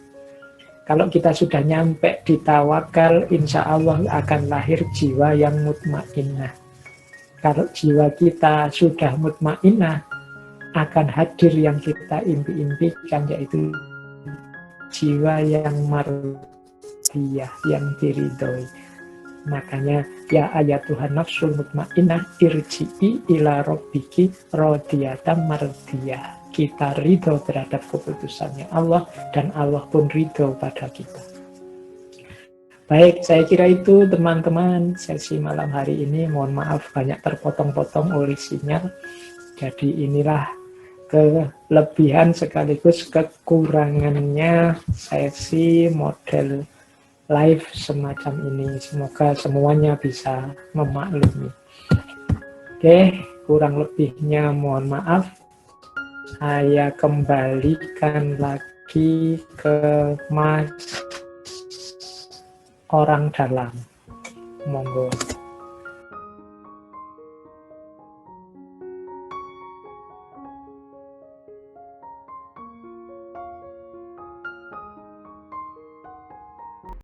Kalau kita sudah nyampe di tawakal, insya Allah akan lahir jiwa yang mutmainnah. Kalau jiwa kita sudah mutmainnah, akan hadir yang kita impi-impikan, yaitu jiwa yang mardiyah, yang diridhoi. Makanya ya ayatuhan nafsul mutmainnah irji'i ila rabbiki radiyatan mardiyah. Kita ridho terhadap keputusannya Allah dan Allah pun ridho pada kita. Baik, saya kira itu teman-teman sesi malam hari ini. Mohon maaf banyak terpotong-potong oleh sinyal. Jadi inilah kelebihan sekaligus kekurangannya sesi model live semacam ini. Semoga semuanya bisa memaklumi. Oke, kurang lebihnya mohon maaf. Saya kembalikan lagi ke Mas orang dalam. Monggo.